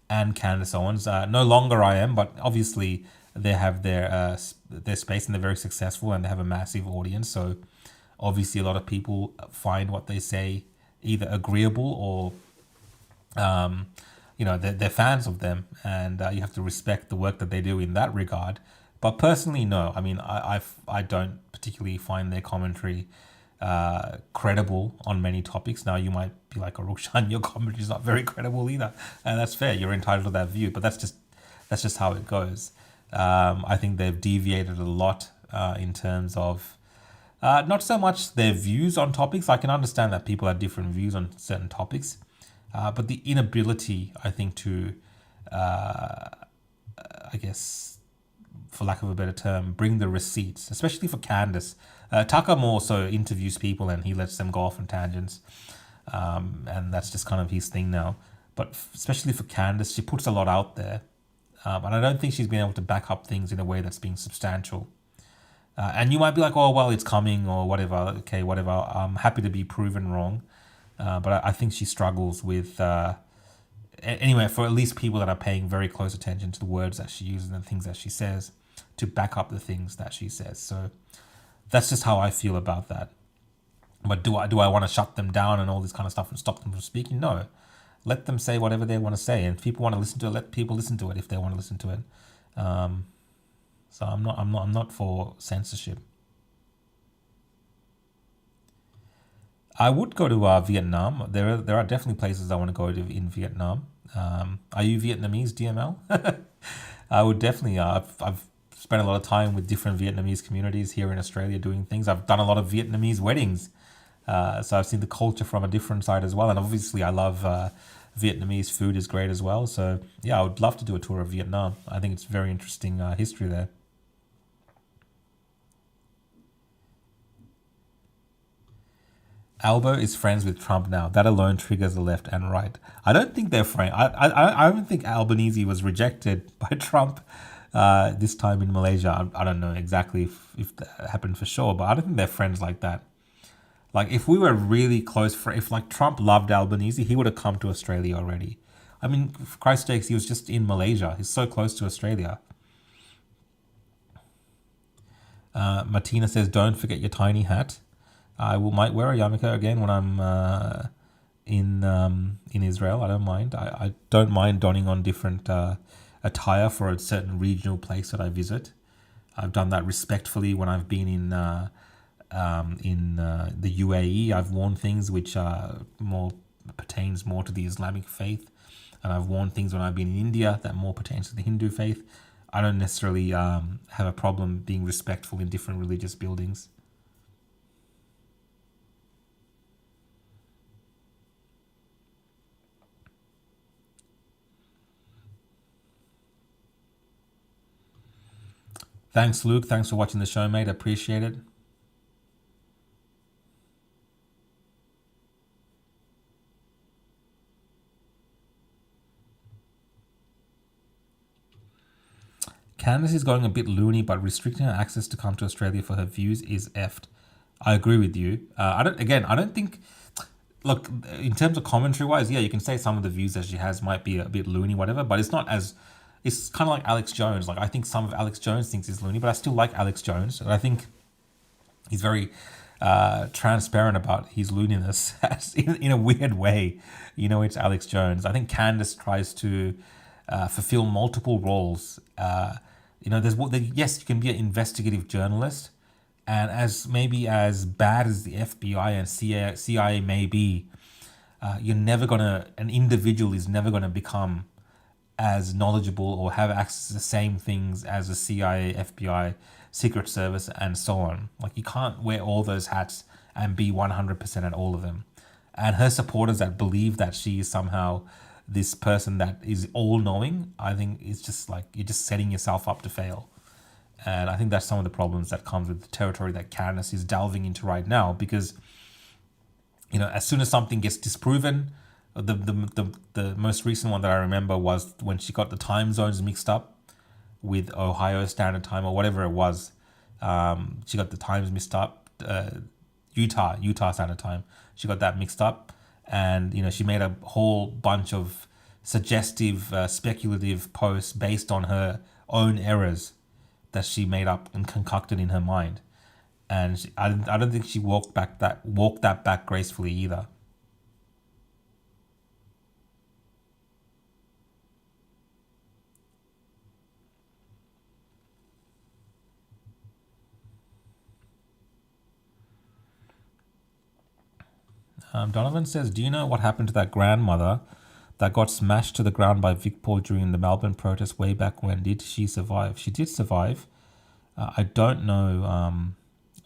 and Candace Owens. No longer I am, but obviously they have their space and they're very successful and they have a massive audience. So obviously a lot of people find what they say either agreeable or they're fans of them, and you have to respect the work that they do in that regard. But personally, no. I mean, I don't particularly find their commentary credible on many topics. Now, you might be like, "Oh, Rukshan, your commentary is not very credible either," and that's fair. You're entitled to that view, but that's just how it goes. I think they've deviated a lot in terms of not so much their views on topics. I can understand that people have different views on certain topics, but the inability, I think, to, I guess, for lack of a better term, bring the receipts, especially for Candace. Tucker more so interviews people and he lets them go off on tangents, and that's just kind of his thing now. But especially for Candace, she puts a lot out there, and I don't think she's been able to back up things in a way that's been substantial. And you might be like, "Oh, well, it's coming," or whatever. Okay, whatever. I'm happy to be proven wrong, but I think she struggles with. Anyway, for at least people that are paying very close attention to the words that she uses and the things that she says to back up the things that she says. So that's just how I feel about that. But do I want to shut them down and all this kind of stuff and stop them from speaking? No. Let them say whatever they want to say. And if people want to listen to it, let people listen to it if they want to listen to it. So I'm not for censorship. I would go to Vietnam. There are definitely places I want to go to in Vietnam. Are you Vietnamese, DML? I would definitely. I've spent a lot of time with different Vietnamese communities here in Australia doing things. I've done a lot of Vietnamese weddings, so I've seen the culture from a different side as well. And obviously, I love Vietnamese food is great as well. So yeah, I would love to do a tour of Vietnam. I think it's very interesting history there. Albo is friends with Trump now. That alone triggers the left and right. I don't think they're friends. I don't think Albanese was rejected by Trump this time in Malaysia. I don't know exactly if that happened for sure, but I don't think they're friends like that. Like if we were really close, if like Trump loved Albanese, he would have come to Australia already. I mean, for Christ's sakes, he was just in Malaysia. He's so close to Australia. Martina says, "Don't forget your tiny hat." I might wear a yarmulke again when I'm in Israel. I don't mind. I don't mind donning on different attire for a certain regional place that I visit. I've done that respectfully when I've been in the UAE. I've worn things which pertains more to the Islamic faith, and I've worn things when I've been in India that more pertains to the Hindu faith. I don't necessarily have a problem being respectful in different religious buildings. Thanks, Luke. Thanks for watching the show, mate. I appreciate it. Candace is going a bit loony, but restricting her access to come to Australia for her views is effed. I agree with you. I don't think. Look, in terms of commentary wise, yeah, you can say some of the views that she has might be a bit loony, whatever, but it's not as. It's kind of like Alex Jones. Like I think some of Alex Jones thinks is loony, but I still like Alex Jones, and I think he's very transparent about his looniness in a weird way. You know, it's Alex Jones. I think Candace tries to fulfill multiple roles. Yes, you can be an investigative journalist, and as bad as the FBI and CIA may be, an individual is never gonna become as knowledgeable or have access to the same things as the CIA, FBI, Secret Service, and so on. Like you can't wear all those hats and be 100% at all of them. And her supporters that believe that she is somehow this person that is all-knowing, I think it's just like you're just setting yourself up to fail. And I think that's some of the problems that comes with the territory that Candace is delving into right now, because as soon as something gets disproven, the most recent one that I remember was when she got the time zones mixed up with Ohio Standard Time or whatever it was. She got the times mixed up. Utah Standard Time. She got that mixed up, and she made a whole bunch of suggestive, speculative posts based on her own errors that she made up and concocted in her mind. And I don't think she walked that back gracefully either. Donovan says, "Do you know what happened to that grandmother that got smashed to the ground by Vic Paul during the Melbourne protest way back when? Did she survive?" She did survive. I don't know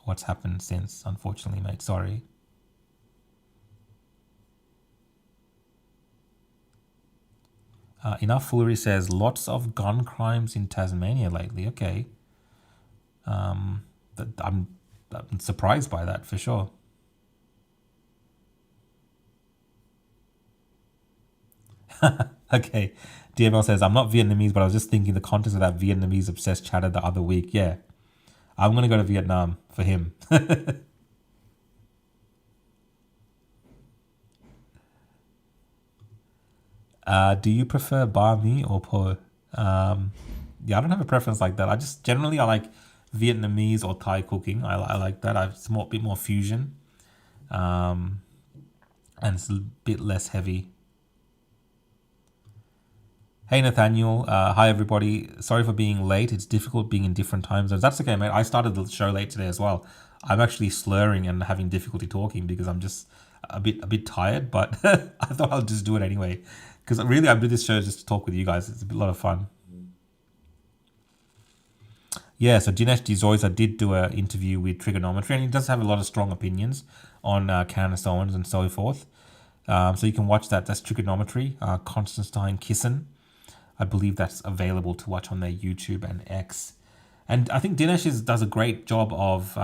what's happened since, unfortunately, mate. Sorry. Enough Foolery says, "Lots of gun crimes in Tasmania lately." Okay. I'm surprised by that for sure. Okay, DML says, "I'm not Vietnamese, but I was just thinking the context of that Vietnamese obsessed chatter the other week." Yeah, I'm going to go to Vietnam for him. Do you prefer banh mi or po? Yeah, I don't have a preference like that. I like Vietnamese or Thai cooking. I like that. It's a bit more fusion, and it's a bit less heavy. Hey Nathaniel, hi everybody. Sorry for being late. It's difficult being in different time zones. That's okay, mate. I started the show late today as well. I'm actually slurring and having difficulty talking because I'm just a bit tired, but I thought I'll just do it anyway. Because really I do this show just to talk with you guys. It's a lot of fun. Yeah, so Dinesh D'Zoiza did do an interview with Trigonometry, and he does have a lot of strong opinions on Candace Owens and so forth. So you can watch that. That's Trigonometry, Constantine Kissen. I believe that's available to watch on their YouTube and X. And I think Dinesh does a great job of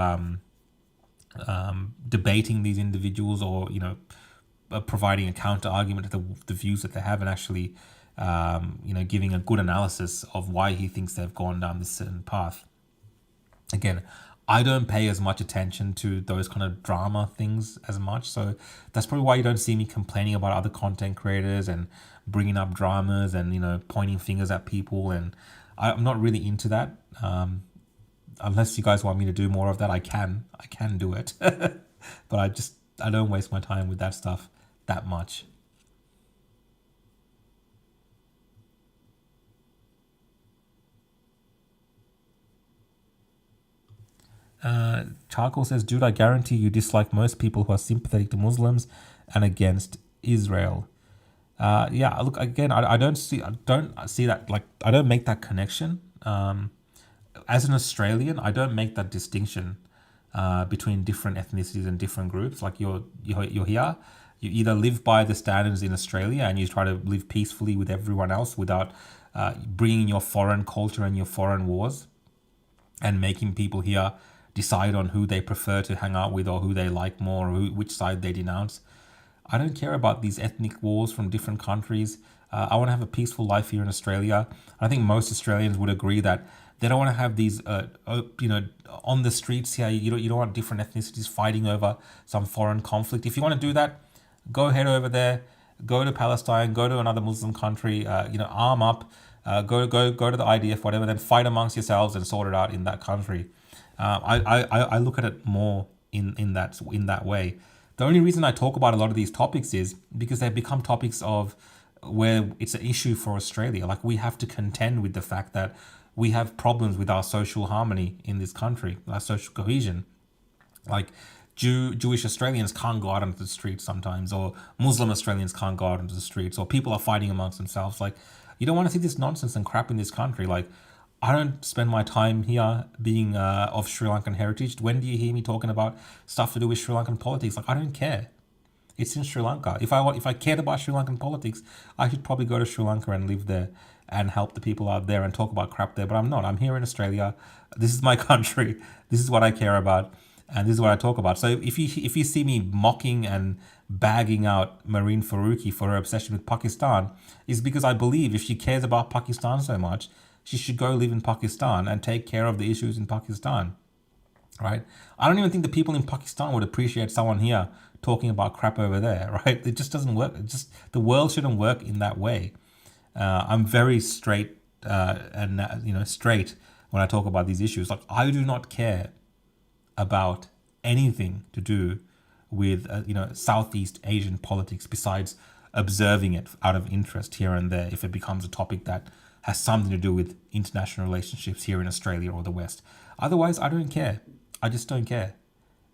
debating these individuals, or providing a counter argument to the views that they have, and actually giving a good analysis of why he thinks they've gone down this certain path. Again, I don't pay as much attention to those kind of drama things as much, so that's probably why you don't see me complaining about other content creators and bringing up dramas and pointing fingers at people, and I'm not really into that. Unless you guys want me to do more of that, I can do it, but I don't waste my time with that stuff that much. Charcoal says, dude, I guarantee you dislike most people who are sympathetic to Muslims and against Israel. Yeah, look, again, I don't see that, like, I don't make that connection. As an Australian, I don't make that distinction between different ethnicities and different groups. Like, you're here, you either live by the standards in Australia and you try to live peacefully with everyone else without bringing your foreign culture and your foreign wars and making people here decide on who they prefer to hang out with, or who they like more, or which side they denounce. I don't care about these ethnic wars from different countries. I want to have a peaceful life here in Australia. I think most Australians would agree that they don't want to have these, on the streets here. You don't want different ethnicities fighting over some foreign conflict. If you want to do that, go ahead over there. Go to Palestine. Go to another Muslim country. Arm up. Go to the IDF, whatever. Then fight amongst yourselves and sort it out in that country. I look at it more in that way. The only reason I talk about a lot of these topics is because they've become topics of where it's an issue for Australia. Like, we have to contend with the fact that we have problems with our social harmony in this country, our social cohesion. Like, Jewish Australians can't go out onto the streets sometimes, or Muslim Australians can't go out onto the streets, or people are fighting amongst themselves. Like, you don't want to see this nonsense and crap in this country. Like, I don't spend my time here being of Sri Lankan heritage. When do you hear me talking about stuff to do with Sri Lankan politics? Like, I don't care. It's in Sri Lanka. If I cared about Sri Lankan politics, I should probably go to Sri Lanka and live there and help the people out there and talk about crap there. But I'm not. I'm here in Australia. This is my country. This is what I care about, and this is what I talk about. So if you see me mocking and bagging out Marine Faruqi for her obsession with Pakistan, is because I believe if she cares about Pakistan so much, she should go live in Pakistan and take care of the issues in Pakistan, right? I don't even think the people in Pakistan would appreciate someone here talking about crap over there, right? It just doesn't work. The world shouldn't work in that way. I'm very straight straight when I talk about these issues. Like, I do not care about anything to do with Southeast Asian politics besides observing it out of interest here and there if it becomes a topic that has something to do with international relationships here in Australia or the West. Otherwise, I don't care. I just don't care.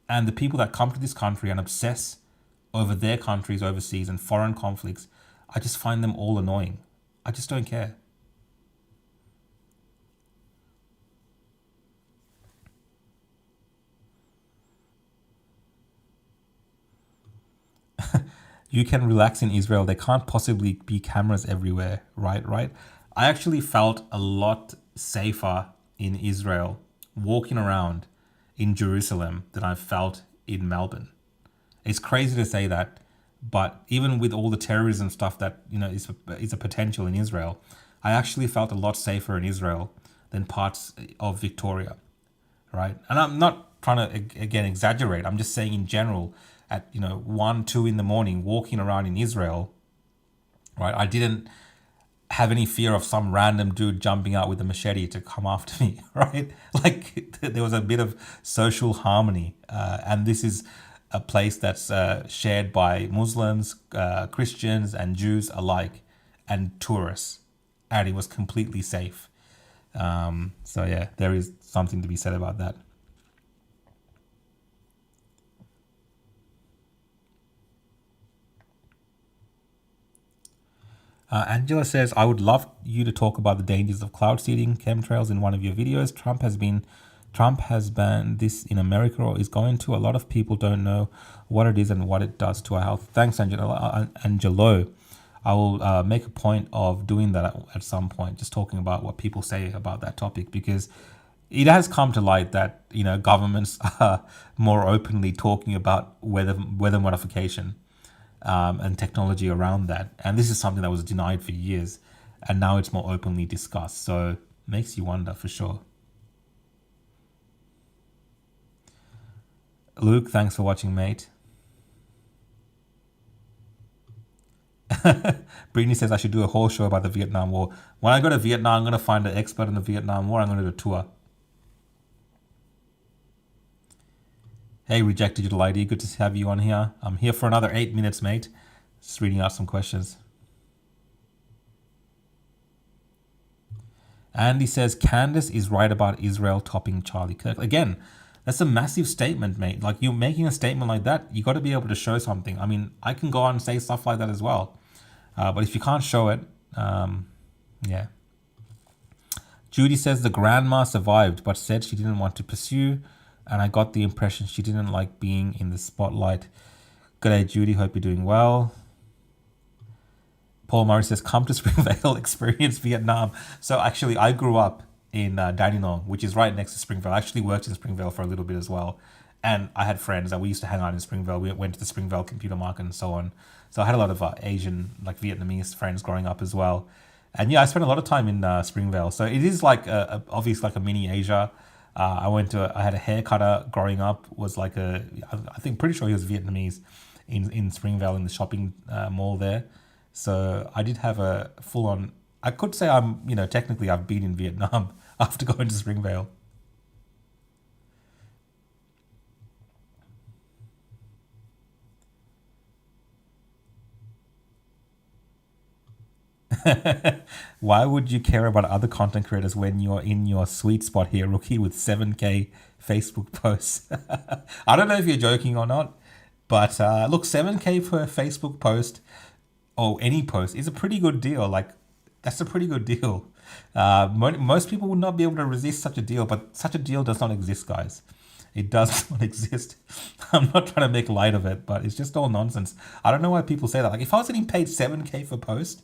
And the people that come to this country and obsess over their countries overseas and foreign conflicts, I just find them all annoying. I just don't care. You can relax in Israel. There can't possibly be cameras everywhere, right? I actually felt a lot safer in Israel walking around in Jerusalem than I felt in Melbourne. It's crazy to say that, but even with all the terrorism stuff that is a potential in Israel, I actually felt a lot safer in Israel than parts of Victoria, right? And I'm not trying to again exaggerate. I'm just saying in general, at 1, 2 in the morning, walking around in Israel, right? I didn't have any fear of some random dude jumping out with a machete to come after me, right? Like, there was a bit of social harmony, and this is a place that's shared by Muslims, Christians, and Jews alike, and tourists, and it was completely safe. So yeah, there is something to be said about that. Angela says, I would love you to talk about the dangers of cloud seeding chemtrails in one of your videos. Trump has banned this in America or is going to. A lot of people don't know what it is and what it does to our health. Thanks, Angelo. I will make a point of doing that at some point, just talking about what people say about that topic, because it has come to light that, governments are more openly talking about weather modification and technology around that. And this is something that was denied for years, and now it's more openly discussed. So makes you wonder for sure. Luke, thanks for watching, mate. Brittany says I should do a whole show about the Vietnam War. When I go to Vietnam, I'm going to find an expert in the Vietnam War. I'm going to do a tour. Hey, Reject Digital ID. Good to have you on here. I'm here for another 8 minutes, mate. Just reading out some questions. Andy says Candace is right about Israel topping Charlie Kirk. Again, that's a massive statement, mate. Like, you're making a statement like that, you got to be able to show something. I mean, I can go on and say stuff like that as well. But if you can't show it, yeah. Judy says the grandma survived, but said she didn't want to pursue. And I got the impression she didn't like being in the spotlight. G'day, Judy. Hope you're doing well. Paul Murray says, come to Springvale, experience Vietnam. So actually, I grew up in Dandenong, which is right next to Springvale. I actually worked in Springvale for a little bit as well. And I had friends that we used to hang out in Springvale. We went to the Springvale Computer Market and so on. So I had a lot of Asian, like Vietnamese friends growing up as well. And yeah, I spent a lot of time in Springvale. So it is like obviously like a mini Asia. I had a hair cutter growing up, was like I think pretty sure he was Vietnamese in Springvale in the shopping mall there. So I did have a full on, I could say technically I've been in Vietnam after going to Springvale. Why would you care about other content creators when you're in your sweet spot here, Rookie, with 7K Facebook posts? I don't know if you're joking or not, but look, 7K per Facebook post or any post is a pretty good deal. Like, that's a pretty good deal. Most people would not be able to resist such a deal, but such a deal does not exist, guys. It does not exist. I'm not trying to make light of it, but it's just all nonsense. I don't know why people say that. Like, if I was getting paid 7K for post,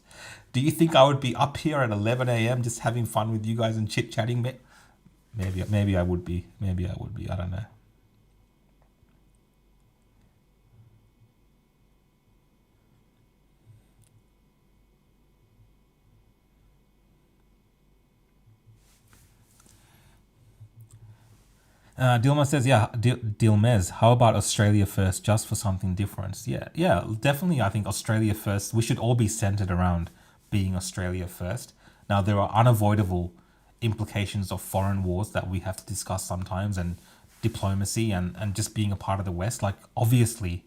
do you think I would be up here at 11 a.m. just having fun with you guys and chit-chatting? Maybe I would be. Maybe I would be. I don't know. Dilma says, yeah, Dilmez, how about Australia first, just for something different? Yeah, definitely. I think Australia first. We should all be centered around being Australia first. Now, there are unavoidable implications of foreign wars that we have to discuss sometimes, and diplomacy and just being a part of the West. Like, obviously,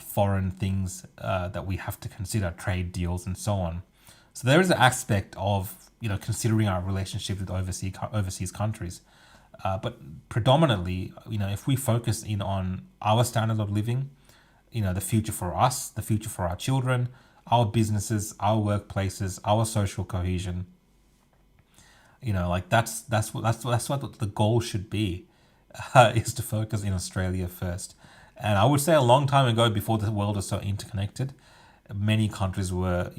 foreign things that we have to consider, trade deals and so on. So there is an aspect of, considering our relationship with overseas countries. But predominantly, if we focus in on our standard of living, the future for us, the future for our children, our businesses, our workplaces, our social cohesion, that's what the goal should be, is to focus in Australia first. And I would say a long time ago, before the world was so interconnected, many countries were,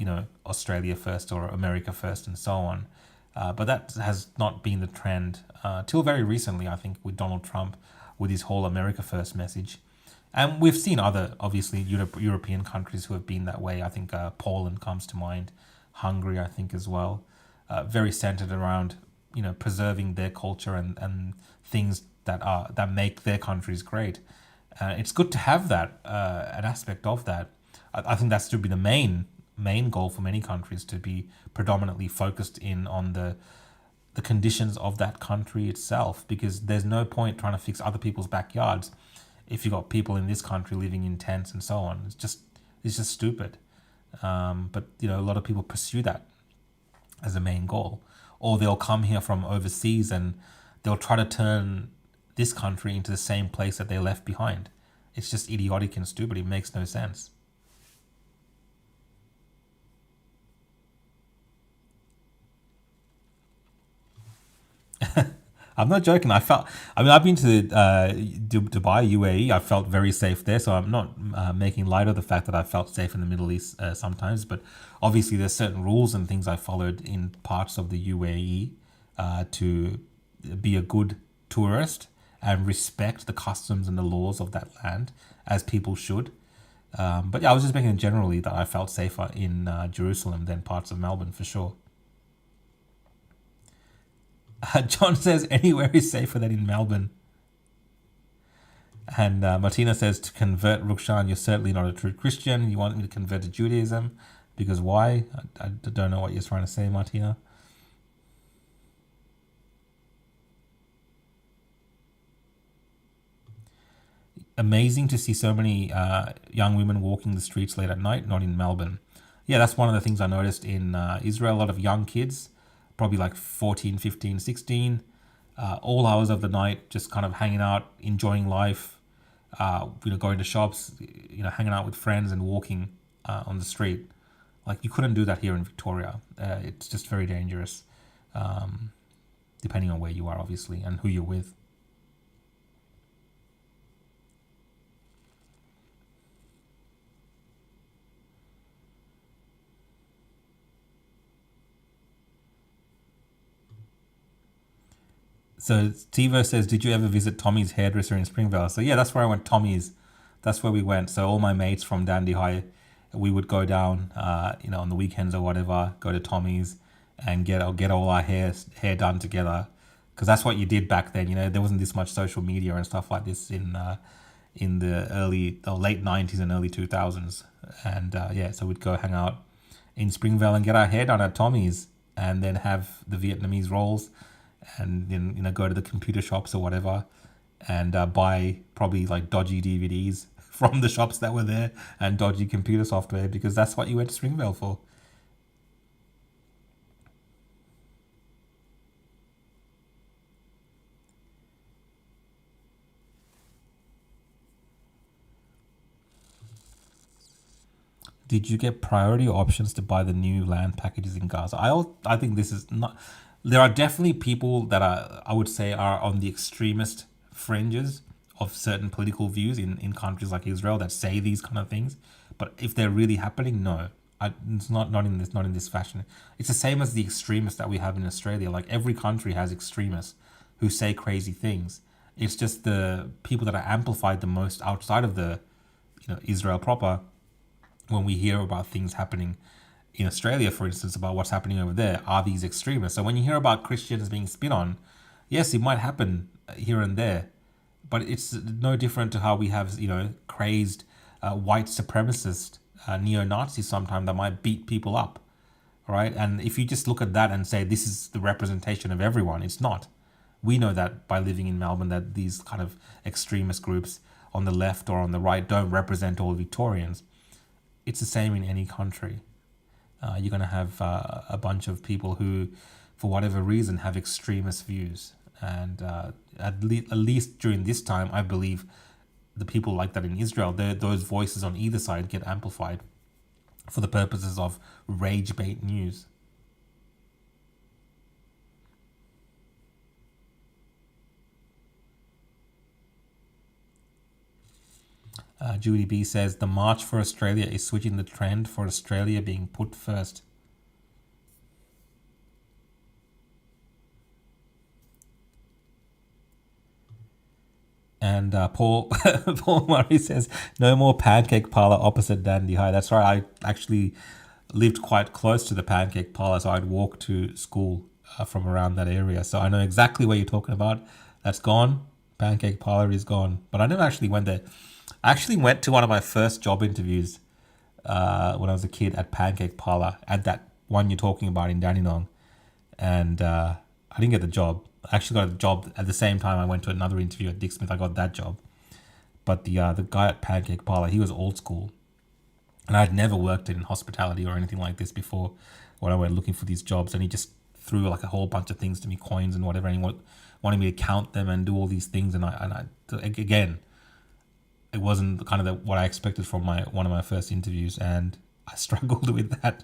Australia first or America first and so on. But that has not been the trend till very recently, I think, with Donald Trump, with his whole America First message. And we've seen other, obviously, European countries who have been that way. I think Poland comes to mind, Hungary, I think, as well. Very centered around, preserving their culture and things that make their countries great. It's good to have that, an aspect of that. I think that's to be the main goal for many countries, to be predominantly focused in on the conditions of that country itself, because there's no point trying to fix other people's backyards if you've got people in this country living in tents and so on. It's just stupid. But a lot of people pursue that as a main goal, or they'll come here from overseas and they'll try to turn this country into the same place that they left behind. It's just idiotic and stupid. It makes no sense. I'm not joking. I've been to Dubai, UAE. I felt very safe there. So I'm not making light of the fact that I felt safe in the Middle East sometimes. But obviously, there's certain rules and things I followed in parts of the UAE to be a good tourist and respect the customs and the laws of that land, as people should. But yeah, I was just making it generally that I felt safer in Jerusalem than parts of Melbourne for sure. John says anywhere is safer than in Melbourne. And Martina says, to convert Rukshan, you're certainly not a true Christian. You want me to convert to Judaism? Because why? I don't know what you're trying to say, Martina. Amazing to see so many young women walking the streets late at night, not in Melbourne. Yeah, that's one of the things I noticed in Israel. A lot of young kids, probably like 14, 15, 16, all hours of the night, just kind of hanging out, enjoying life, going to shops, hanging out with friends and walking on the street. Like, you couldn't do that here in Victoria. It's just very dangerous, depending on where you are, obviously, and who you're with. So Tivo says, did you ever visit Tommy's hairdresser in Springvale? So yeah, that's where I went. Tommy's, that's where we went. So all my mates from Dandy High, we would go down, on the weekends or whatever, go to Tommy's and get all our hair done together, because that's what you did back then. There wasn't this much social media and stuff like this in the late 90s and early 2000s. And so we'd go hang out in Springvale and get our hair done at Tommy's, and then have the Vietnamese rolls, and then go to the computer shops or whatever, and buy probably like dodgy DVDs from the shops that were there and dodgy computer software, because that's what you went to Springvale for. Did you get priority options to buy the new land packages in Gaza? I think this is not. There are definitely people that I would say are on the extremist fringes of certain political views in countries like Israel that say these kind of things. But if they're really happening, no, it's not in this fashion. It's the same as the extremists that we have in Australia. Like, every country has extremists who say crazy things. It's just the people that are amplified the most outside of the Israel proper, when we hear about things happening in Australia, for instance, about what's happening over there, are these extremists. So when you hear about Christians being spit on, yes, it might happen here and there, but it's no different to how we have, crazed white supremacist neo-Nazis sometimes that might beat people up, right? And if you just look at that and say this is the representation of everyone, it's not. We know that by living in Melbourne, that these kind of extremist groups on the left or on the right don't represent all Victorians. It's the same in any country. You're going to have a bunch of people who, for whatever reason, have extremist views. And at least during this time, I believe the people like that in Israel, those voices on either side get amplified for the purposes of rage bait news. Judy B says, the March for Australia is switching the trend for Australia being put first. And Paul Murray says, no more pancake parlor opposite Dandy High. That's right. I actually lived quite close to the pancake parlor, so I'd walk to school from around that area. So I know exactly what you're talking about. That's gone. Pancake parlor is gone. But I never actually went there. I actually went to one of my first job interviews when I was a kid at Pancake Parlor, at that one you're talking about in Dandenong. And I didn't get the job. I actually got a job at the same time I went to another interview at Dick Smith. I got that job. But the guy at Pancake Parlor, he was old school. And I'd never worked in hospitality or anything like this before when I went looking for these jobs. And he just threw like a whole bunch of things to me, coins and whatever. And he wanted me to count them and do all these things. And I again, it wasn't kind of what I expected from one of my first interviews, and I struggled with that.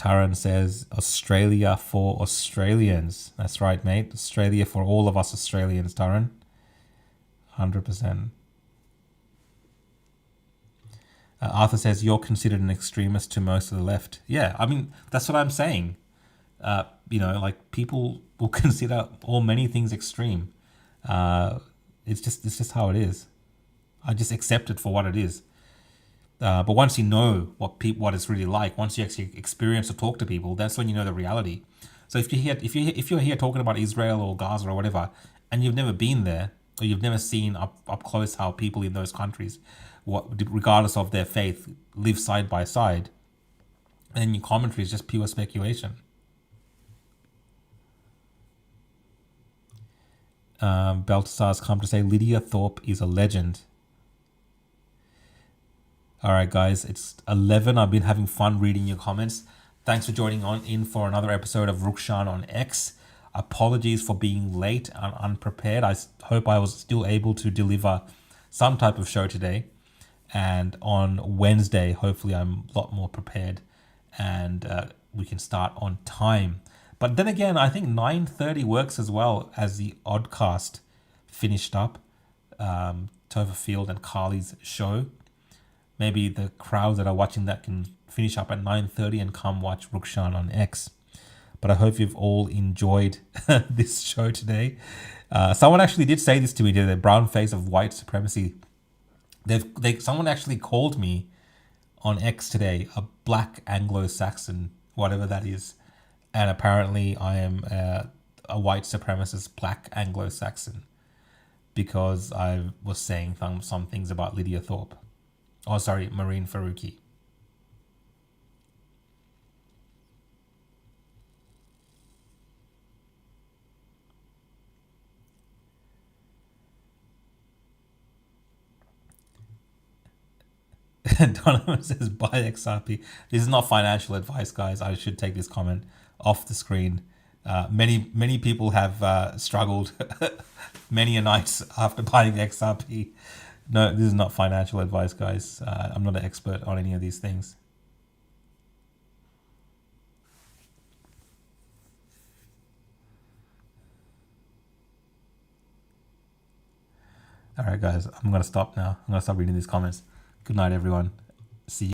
Taran says Australia for Australians. That's right, mate. Australia for all of us Australians, Taran. 100%. Arthur says you're considered an extremist to most of the left. Yeah, I mean, that's what I'm saying. Like people will consider many things extreme. It's just how it is. I just accept it for what it is. But once you know what it's really like, once you actually experience or talk to people, that's when you know the reality. So if you're here talking about Israel or Gaza or whatever, and you've never been there or you've never seen up close how people in those countries, regardless of their faith, live side by side, then your commentary is just pure speculation. Baltasar's come to say Lydia Thorpe is a legend. All right, guys, it's 11. I've been having fun reading your comments. Thanks for joining in for another episode of Rukshan on X. Apologies for being late and unprepared. I hope I was still able to deliver some type of show today. And on Wednesday, hopefully I'm a lot more prepared and we can start on time. But then again, I think 9:30 works as well as the Oddcast finished up. Topher Field and Carly's show. Maybe the crowds that are watching that can finish up at 9:30 and come watch Rukshan on X. But I hope you've all enjoyed this show today. Someone actually did say this to me, the brown face of white supremacy. Someone actually called me on X today a black Anglo-Saxon, whatever that is. And apparently I am a white supremacist black Anglo-Saxon because I was saying some things about Lydia Thorpe. Oh, sorry, Marine Faruqi. Donovan says, buy XRP. This is not financial advice, guys. I should take this comment off the screen. Many people have struggled many a nights after buying XRP. No, this is not financial advice, guys. I'm not an expert on any of these things. All right, guys, I'm going to stop now. I'm going to stop reading these comments. Good night, everyone. See you.